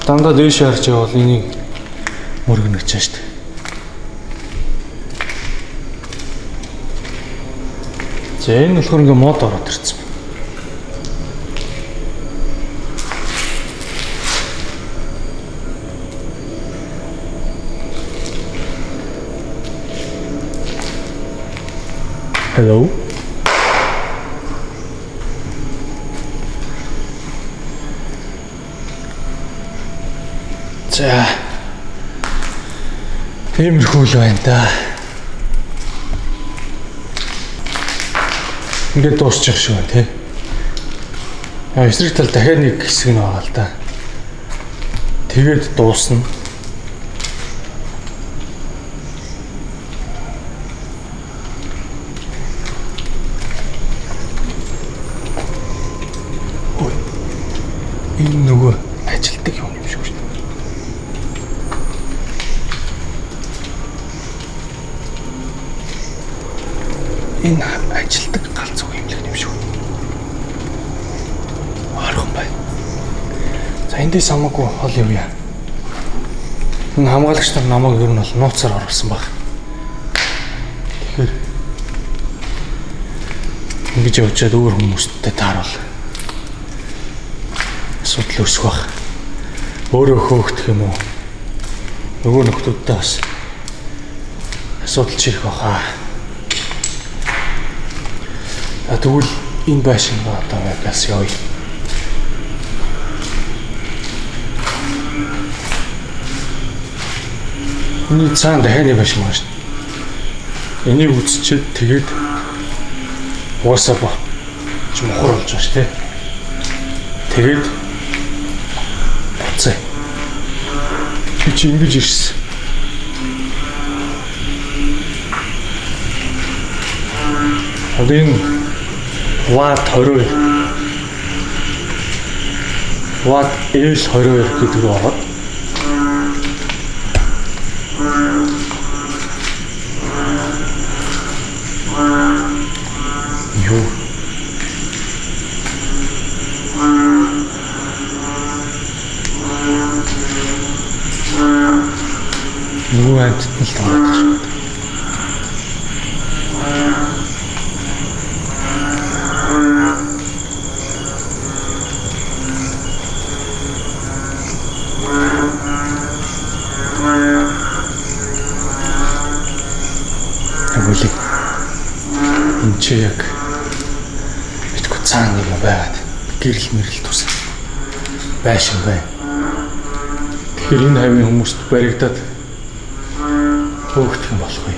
Дандаа дээш харж явал энийг мөргөнө гэж штэ. За энэ болохоор ингээ мод ороод ирсэн. Hello. За. Тиймэрхүү л байна да. Ингээд дуусчих шүү тий. Эсрэг тал дахиад нэг хэсэг нь байгаа л да. Тэгээд дуусна. Энэ нөгөө ажилтдаг юм шиг шүү дээ. Энэ ажилтдаг галзуу имлэг юм шүү. Архан байна. За эндээс хамаагүй хол явъя. Энэ хамгаалагч нар намайг ер нь бол нууцаар оруулсан баг. Тэгэхээр ингэж явжаад өөр хүмүүстэй тааруул. Асуудал үүсэх баг. Өөрөө хөөгдөх юм уу? Нөгөө нөхдүүдтэй бас асуудал чирэх баха. Тэгвэл энэ байшин одоо байгаас явъя. Миний цаана дахианы байшин байна шүү дээ. Энийг үзчихэд тэгээд уусаа ба ч мохор болж байгаа шүү дээ. Тэгээд буцаа. Би чи ингэж ирсэн. Одоо энэ Watt 22 Watt L22 гэдэг рүү аваад юу нөгөө амттан л таваад шүү. Тэгвэл энэ чи яг битгүү цаана юм байгаад гэрэл мэрэл тусаа байшин бай. Тэгэхээр энэ хавийн хүмүүст баригдаад хөөгдөх юм болох вэ?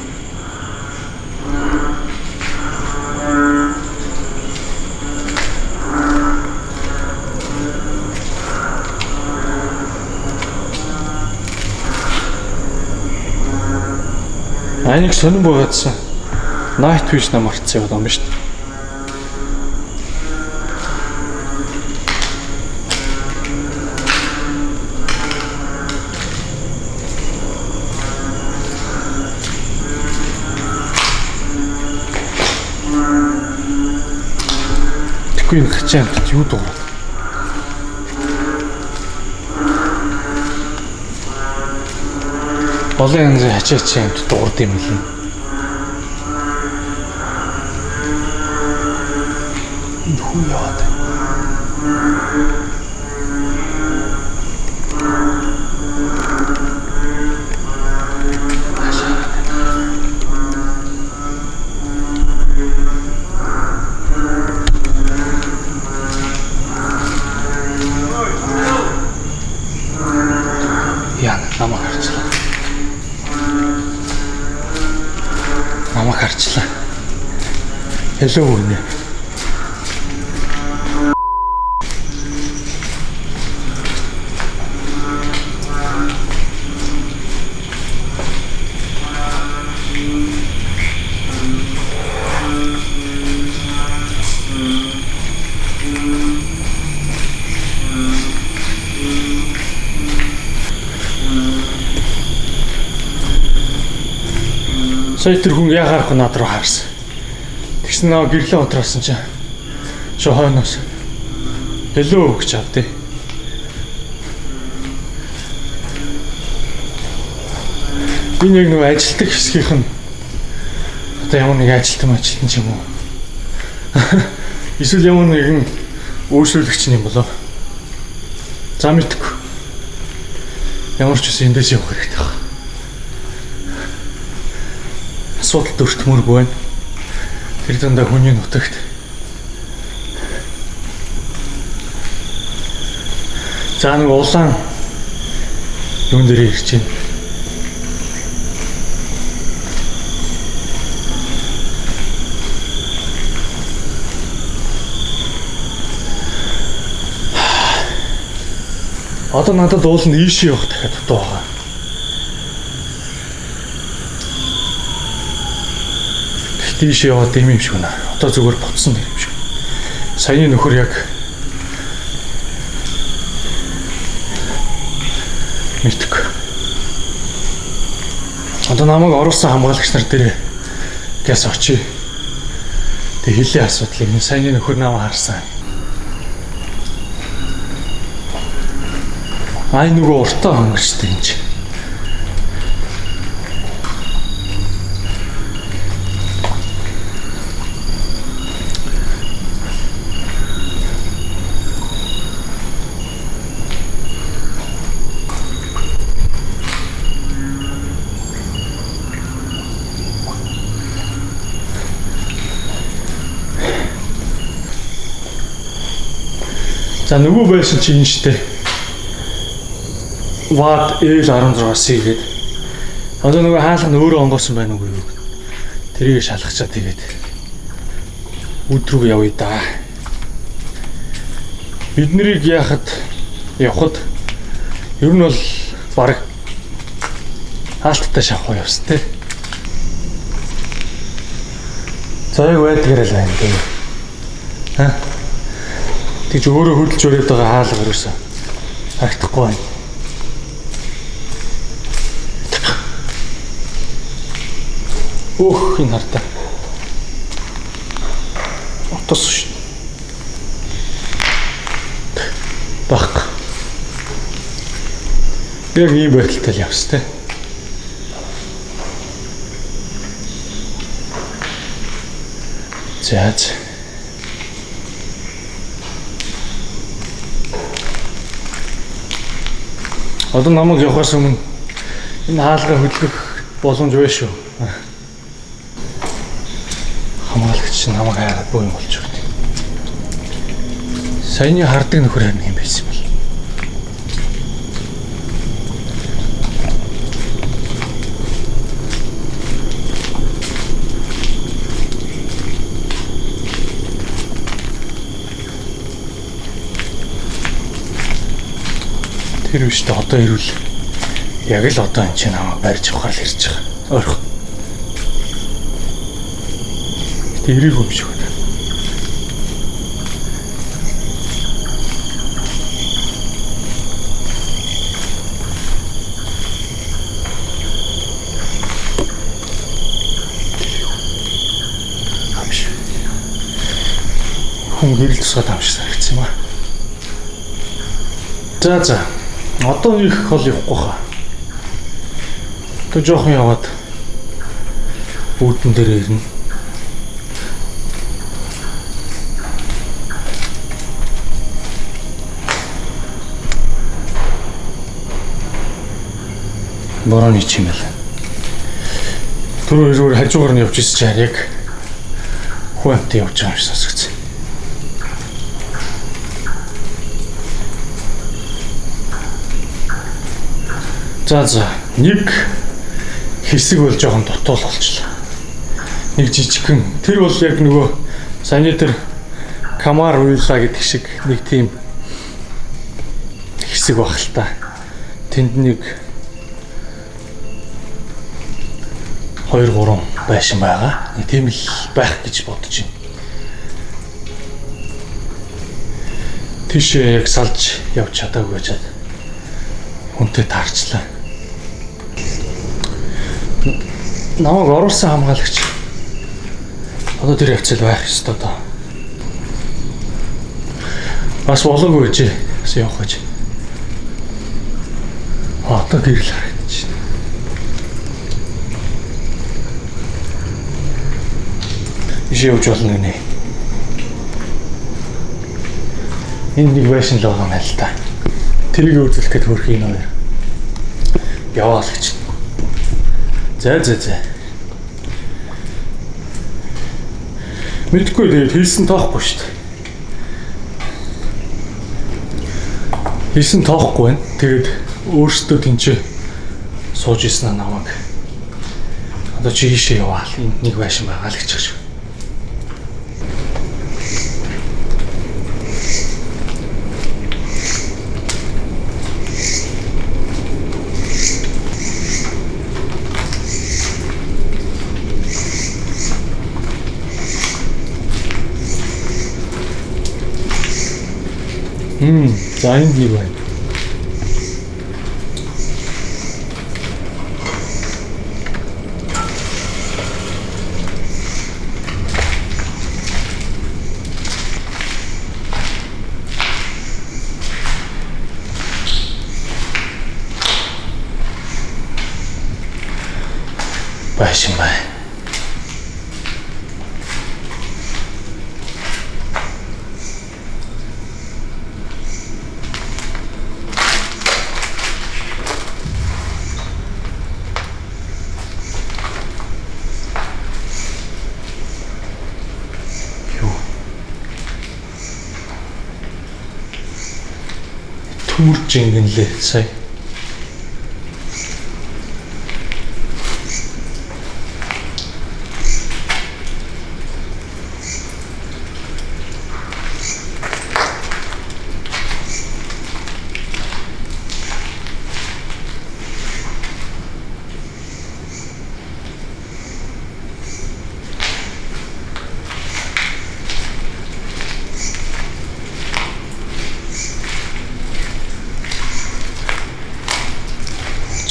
Айныг сонирн байгаадсан. Night Vision намарцсан яваад юм ба шүү дээ. Тэгэхгүй энэ хачаамт юу дуурайд? Олон янзын хачаач амт дуурд юм лээ. Энэ хүн яваад. намайг харчлаа. Hello гинэ. Сая тэр хүн яагаад над руу харсан. Тэгсэн нөө гэрлээ унтрaalсан чинь шохойноос hello гэж авдээ. Би нэг ажилтдаг хэсгийнх нь одоо ямар нэг ажилтан ч юм уу. Эсвэл ямар нэгэн үйлчлүүлэгч юм болоо. За мэдгүй. Ямар ч үсэн эндээс явах хэрэгтэй байна. Асуудал дөртмөргүй байна. Тэр дандаа хүний нутагт за нэг улаан юун дээр ирж байна. Одоо надад уул нь ийшээ явах дахиад дутуу байгаа. Тийш яваад юм шиг байна. Одоо зүгээр ботсон юм шиг. Саяны нөхөр яг мэдгүй. Одоо намайг оруулсан хамгаалагч нар дээр гяс очие. Тэг хэлээ асуудлыг саяны нөхөр намайг харсан. Ай нөгөө уртаа хөнгөчтэй юм чи. За нөгөө байсан чи энэ штэ. Ват L16C гээд. Одоо нөгөө хаалга нь өөрөө онгоосон байна уу юу? Тэрийг шалгачаа тэгээд өдрөг явъя да. Бид нарыг явахад ер нь бол баг хаалттай шавхаа явсан те. За яг байдгаараа л байна дээ. Ха? Тэгж өөрөө хөдөлж өрөөд байгаа хаалга өрөөсөө харагдахгүй байна. Өх энэ хартаа. Отос шин. Бах. Яг ийм байдалтай явсан те. За. Одоо намайг явахаас өмнө энэ хаалгаа хөдлөх боломж байна шүү. Хамгаалагч намайг хайгаад боо юм болж байна. Саяны хардаг нөхөр харин юм байсан юм бол. Тэр биш та одоо ирвэл яг л одоо энэ чинь намайг барьж авахар л ирж байгаа. Ойрхон. Тэрийг юм шиг байна. Амш. Хүн гэрэл тусгаад амш санагдсан юм аа. За. Одоо их хол явахгүй хаа. Тэг жоохон яваад үүдэн дээр ирнэ. Борооны чимэл. Түрүү зүгээр хажуугаар нь явж ирсэн чинь яг хүнтэй явж байгаа юм шиг сонсогдсон. За нэг хэсэг бол жоохон дутуул болчихлоо. Нэг жижигхэн. Тэр бол яг нөгөө саяны тэр Камар уйлаа гэдэг шиг нэг тийм хэсэг баг л та. Тэнд нэг 2-3 байшин байгаа. Нэг тийм л байх гэж бодож байна. Тийшээ яг салж явж чадаагүй гэж хүнтэй таарчлаа. Намайг оруулсан хамгаалагч одоо тэр явцал байх ёстой доо. Бас болоогүй гэж явах гэж. Одоо гэрэл харагдаж байна. Ишээ явж болно гинэ. Энэ нэг байшин л байгаа юм л та. Тэрийг үзүүлэх гээд хөрх энэ хоёр. Яваа л гэж. За. Мэдгүй тэгээд хэлсэн тоохгүй шүү дээ. Хэлсэн тоохгүй байна. Тэгээд өөрсдөө тэнцээ сууж исэн намайг. Одоо чи ийшээ яваа. Энд нэг байшин байгаа л гэж байна. За энд нэг байна. Байшин байна. Төмөрж ингэнлээ сая.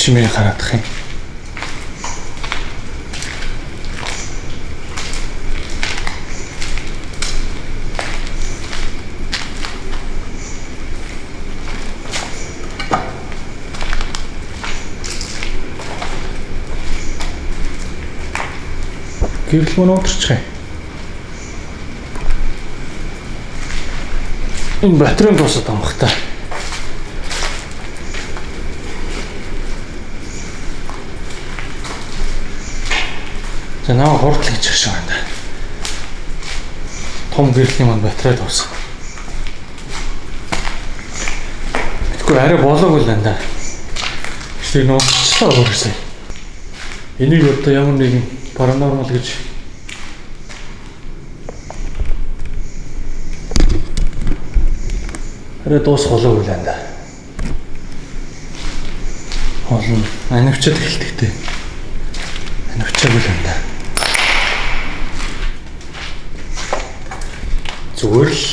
Чимээ хараадах юм. Гэрэл мөн уурчих юм. Энэ батарейн дуусаад амхтай. За наваа хурдл гэж шиг байна. Том гэрлийн манд батарей дууссан. Тэгэхгүй арай болоогүй л байна да. Ихтэй нууцлаа өөрөөсөө. Энийг одоо ямар нэгэн паранормал гэж арай дуус болоогүй л байна да. Олон анивчад эхэлтэгтэй. Анивчаагүй л байна да. Зүгээр л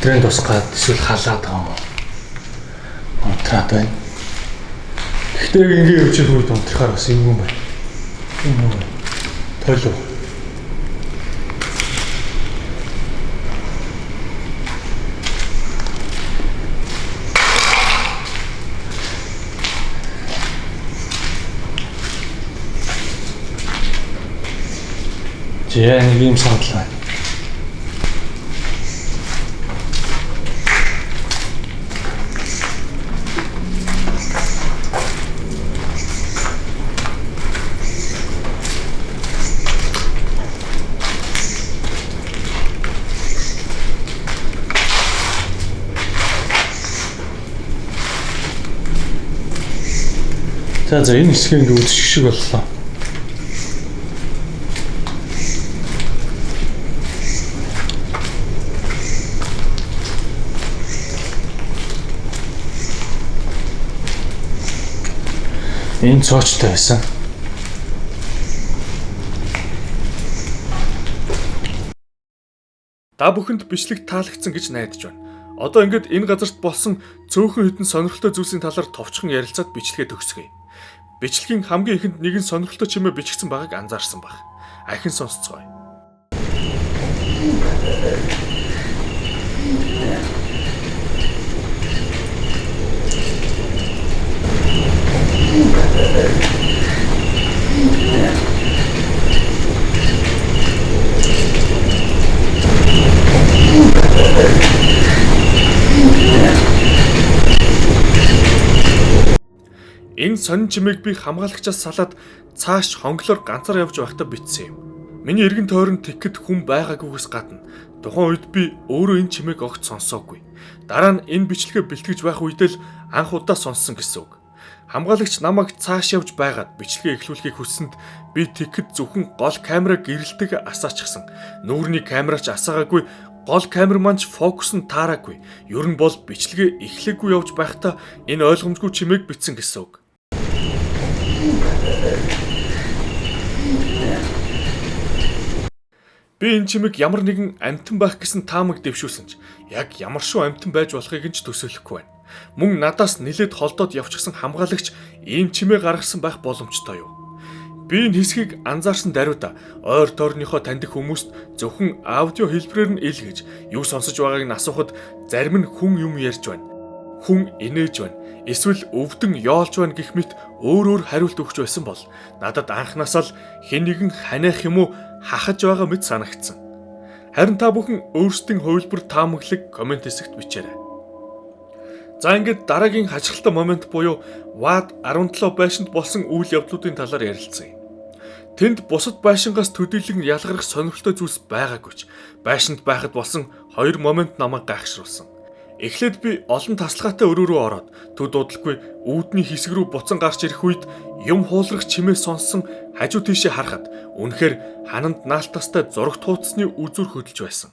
тренд тусгаад эсвэл халаад байгаа юм. Унтраад байна. Гэхдээ ингээ явж байгаа үед унтрахаар бас юм байна. Юм байна. Тойлоо. Жээ нэг юм санал байна. За энэ хэсгийг ингээ үзчих шиг боллоо. Энэ цоочтой байсан. Та бүхэнд бичлэг таалагдсан гэж найдаж байна. Одоо ингээд энэ газарт болсон цөөхөн хідэн сонирхолтой зүйлсийн талаар товчхон ярилцаад бичлэгээ төгсгөе. Бичлэгийн хамгийн ихэнд нэгэн сонирхолтой чимээ бичигдсэн байгааг анзаарсан баг. Ахин сонсцгоё. Энэ сонин чимээг би хамгаалагчаас салаад цааш хонглоор ганцаар явж байхдаа бичсэн юм. Миний эргэн тойронд тэгэхэд хүн байгаагүйгээс гадна тухайн үед би өөрөө энэ чимээг огт сонсоогүй. Дараа нь энэ бичлэгээ бэлтгэж байх үед л анх удаа сонссон гэсэн үг. Хамгаалагч намайг цааш явж байгаад бичлэгээ эхлүүлэхийг хүссэнд би тэгэхэд зөвхөн гол камера гэрэлтэйг асаачихсан. Нүүрний камерач асаагаагүй, гол камерманч фокус нь таараагүй. Ер нь бол бичлэгээ эхлэхгүй явж байхдаа энэ ойлгомжгүй чимээг бичсэн гэсэн үг. Би энэ чимээг ямар нэгэн амьтан байх гэсэн таамаг дэвшүүлсэн ч яг ямар шүү амьтан байж болохыг нь ч төсөөлөхгүй байна. Мөн надаас нилээд холдоод явчихсан хамгаалагч ийм чимээ гаргасан байх боломжтой юу? Би энэ хэсгийг анзаарсан даруйда ойр тойрныхоо таньдаг хүмүүст зөвхөн аудио хэлбэрээр нь ил гэж юу сонсож байгааг нь асуухад зарим нь хүн юм ярьж байна. Хүн инээж байна. Эсвэл өвдөн яолж байна гэх мэт өөр хариулт өгч байсан бол надад анхнаасаа л хэн нэгэн ханиах юм уу хахаж байгаа мэт санагдсан. Харин та бүхэн өөрсдийн хувилбар таамаглаг комент хэсэгт бичээрэй. За ингээд дараагийн хачирхалтай момент буюу WAD 17 байшинд болсон үйл явдлуудын талаар ярилцъя. Тэнд бусад байшингаас төдийлөн ялгарх сонирхолтой зүйлс байгаагүй ч байшинд байхад болсон хоёр момент намайг гайхшруулсан. Эхлээд би олон тасалгаатай өрөө рүү ороод төд удалгүй үүдний хэсэг рүү буцан гарч ирэх үед юм хуулрах чимээ сонссон хажуу тийшээ харахад үнэхээр хананд наалтастай зураг тууцсны үзүр хөдөлж байсан.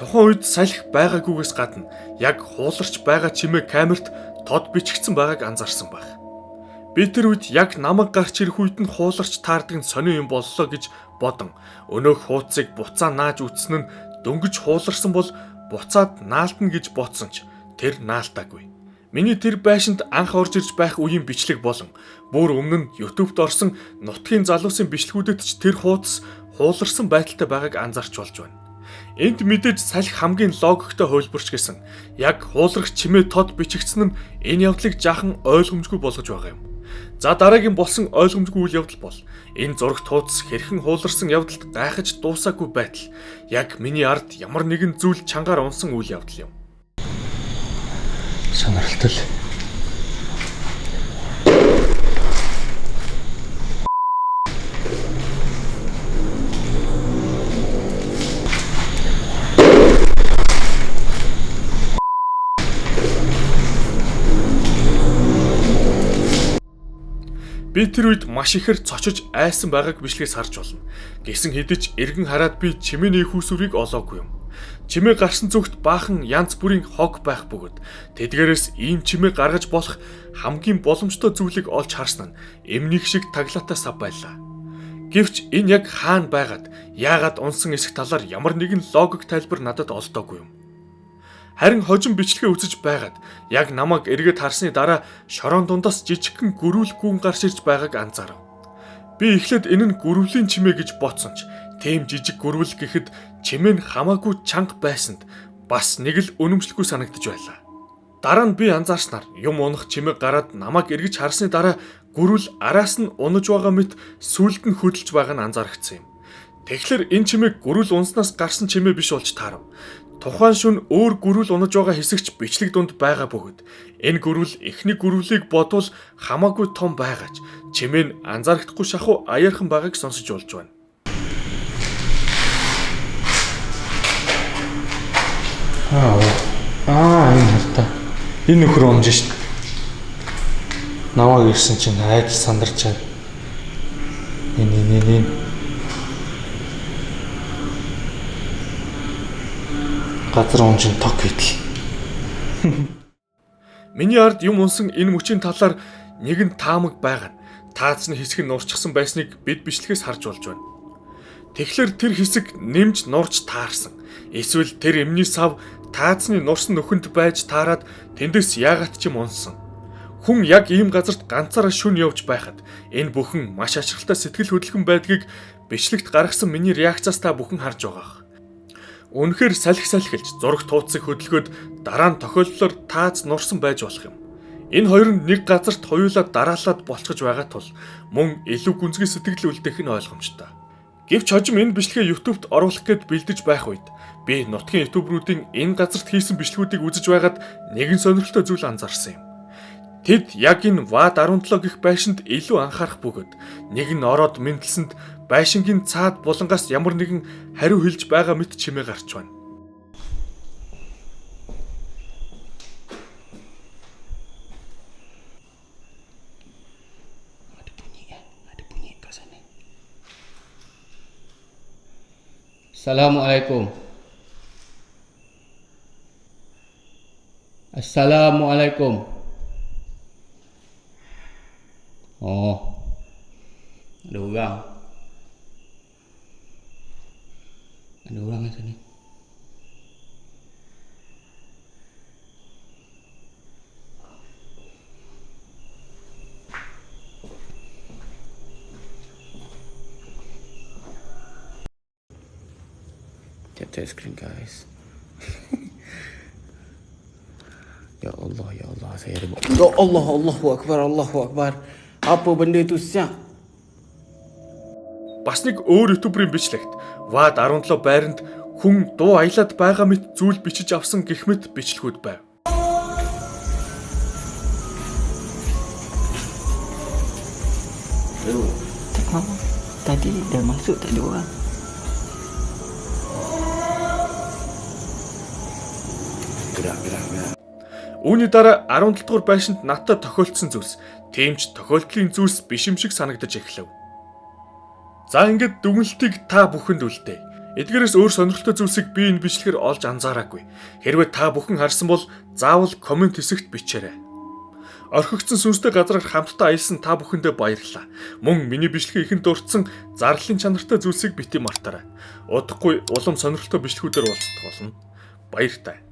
Тухайн үед салхи байгаагүйгээс гадна яг хууларч байгаа чимээ камерт тод бичигдсэн байгааг анзаарсан байх. Би тэр үед яг намайг гарч ирэх үед нь хууларч таардаг нь сонин юм боллоо гэж бодон өнөөх хуудсыг буцаа нааж үтсэн нь дөнгөж хууларсан бол буцаад наалтна гэж бодсон ч тэр наалтаагүй. Миний тэр байшинд анх орж ирж байх үеийн бичлэг болон бүр өмнө нь YouTube-д орсон нутгийн залуусын бичлэгүүдэд ч тэр хуудас хууларсан байдалтай байгааг анзаарч болж байна. Энд мэдээж салхи хамгийн логиктой хувилбарч гэсэн яг хуулрах чимээ тод бичигдсэн нь энэ явдлыг жаахан ойлгомжгүй болгож байгаа юм. За дараагийн болсон ойлгомжгүй үйл явдал бол энэ зураг тууц хэрхэн хууларсан явдалд гайхаж дуусаагүй байтал яг миний ард ямар нэгэн зүйл чангаар унсан үйл явдал юм. Сонирхолтой. Би тэр үед маш ихээр цочиж айсан байгааг бичлэгээс харж болно. Гэсэн хэдий ч эргэн хараад би чимээний хүүсвэрийг олоогүй юм. Чимээ гарсан зүгт баахан янз бүрийн хог байх бөгөөд тэдгээрээс ийм чимээ гаргаж болох хамгийн боломжтой зүйлийг олж харсан нь эмнийх шиг таглаатай сав байлаа. Гэвч энэ яг хаана байгаад яагаад унсан эсэх талаар ямар нэгэн логик тайлбар надад олдоогүй юм. Харин хожим бичлэгээ үзэж байгаад яг намайг эргээд харсны дараа шороон дундаас жижигхэн гөрүүл гүн гарч ирж байгааг анзаарав. Би эхлээд энэ нь гөрвлийн чимээ гэж бодсон ч тийм жижиг гөрвөл гэхэд чимээ нь хамаагүй чанга байсанд бас нэг л үнэмшлэхгүй санагдаж байлаа. Дараа нь би анзаарснаар юм унах чимээ гараад намайг эргэж харсны дараа гөрвөл араас нь унаж байгаа мэт сүлд нь хөдөлж байгаа нь анзаарчихсан юм. Тэгэхээр энэ чимээ гөрвөл унснаас гарсан чимээ биш болж таарав. Тухайн шөнө өөр гөрвөл унаж байгаа хэсэгч бичлэг дунд байгаа бөгөөд энэ гөрвөл эхний гөрвлийг бодвол хамаагүй том байгаач чимээ нь анзаарахдаггүй шахуу аяархан байгааг сонсож болж байна. Энэ хата. Энэ нөхөр унж шít. Намайг ирсэн чинь айдас сандарчаад. Энэ миний газар унжин ток хийдэл. Миний ард юм унсан энэ мөчийн талаар нэгэн таамаг байгаа нь таацны хэсэг нь нурчсан байсныг бид бичлэгээс харж болж байна. Тэгэхээр тэр хэсэг нэмж нурж таарсан. Эсвэл тэр эмний сав таацны нурсан нөхөнд байж таарад тэндээс яагаад ч юм унсан. Хүн яг ийм газарт ганцаараа шүн явж байхад энэ бүхэн маш ашигтай сэтгэл хөдлөхөн байдгийг бичлэгт гаргасан миний реакцаас та бүхэн харж байгаа. Үнэхээр салхилж зураг тууцыг хөдөлгөөд дараа нь тохиолдлоор таац нурсан байж болох юм. Энэ хоёр нь нэг газарт хоёулаа дараалаад болчихж байгаа тул мөн илүү гүнзгий сэтгэл үлдээх нь ойлгомжтой. Гэвч хожим энэ бичлэгээ YouTube-д оруулах гээд бэлдэж байх үед би нутгийн ютуберуудын энэ газарт хийсэн бичлэгүүдийг үзэж байгаад нэгэн сонирхолтой зүйл анзаарсан юм. Тэд яг энэ ВАД 17 гэх байшинд илүү анхаарах бөгөөд нэг нь ороод мэдлсэнд байшингийн цаад булангаас ямар нэгэн хариу хэлж байгаа мэт чимээ гарч байна. Assalamualaikum. Assalamualaikum. Oh. Ada orang. Ada orang kat sini. Tap screen guys. Ya Allah, saya ada. Ya Allah, Allahu Akbar. Apa benda tu siap? Бас нэг өөр ютуберийн бичлэгт ВАД 17 байранд хүн дуу аялаад байгаа мэт зүйл бичиж авсан гэх мэт бичлэгүүд байв. Tadi dah masuk tak ada orang. Gerak. Үүний дараа 17 дугаар байшинд надад тохиолдсон зүйлс тийм ч тохиолдлын зүйлс биш юм шиг санагдаж эхлэв. За ингээд дүгнэлтийг та бүхэнд үлдээ. Эдгээрээс өөр сонирхолтой зүйлсийг би энэ бичлэгээр олж анзаараагүй. Хэрвээ та бүхэн харсан бол заавал комент хэсэгт бичээрэй. Орхигдсон сүнстэй газараар хамтдаа аялсан та бүхэндээ баярлалаа. Мөн миний бичлэгээ ихэнд дурдсан зарлалын чанартай зүйлсийг бити мартаарай. Удахгүй улам сонирхолтой бичлэгүүдээр уулзах болно. Баяртай.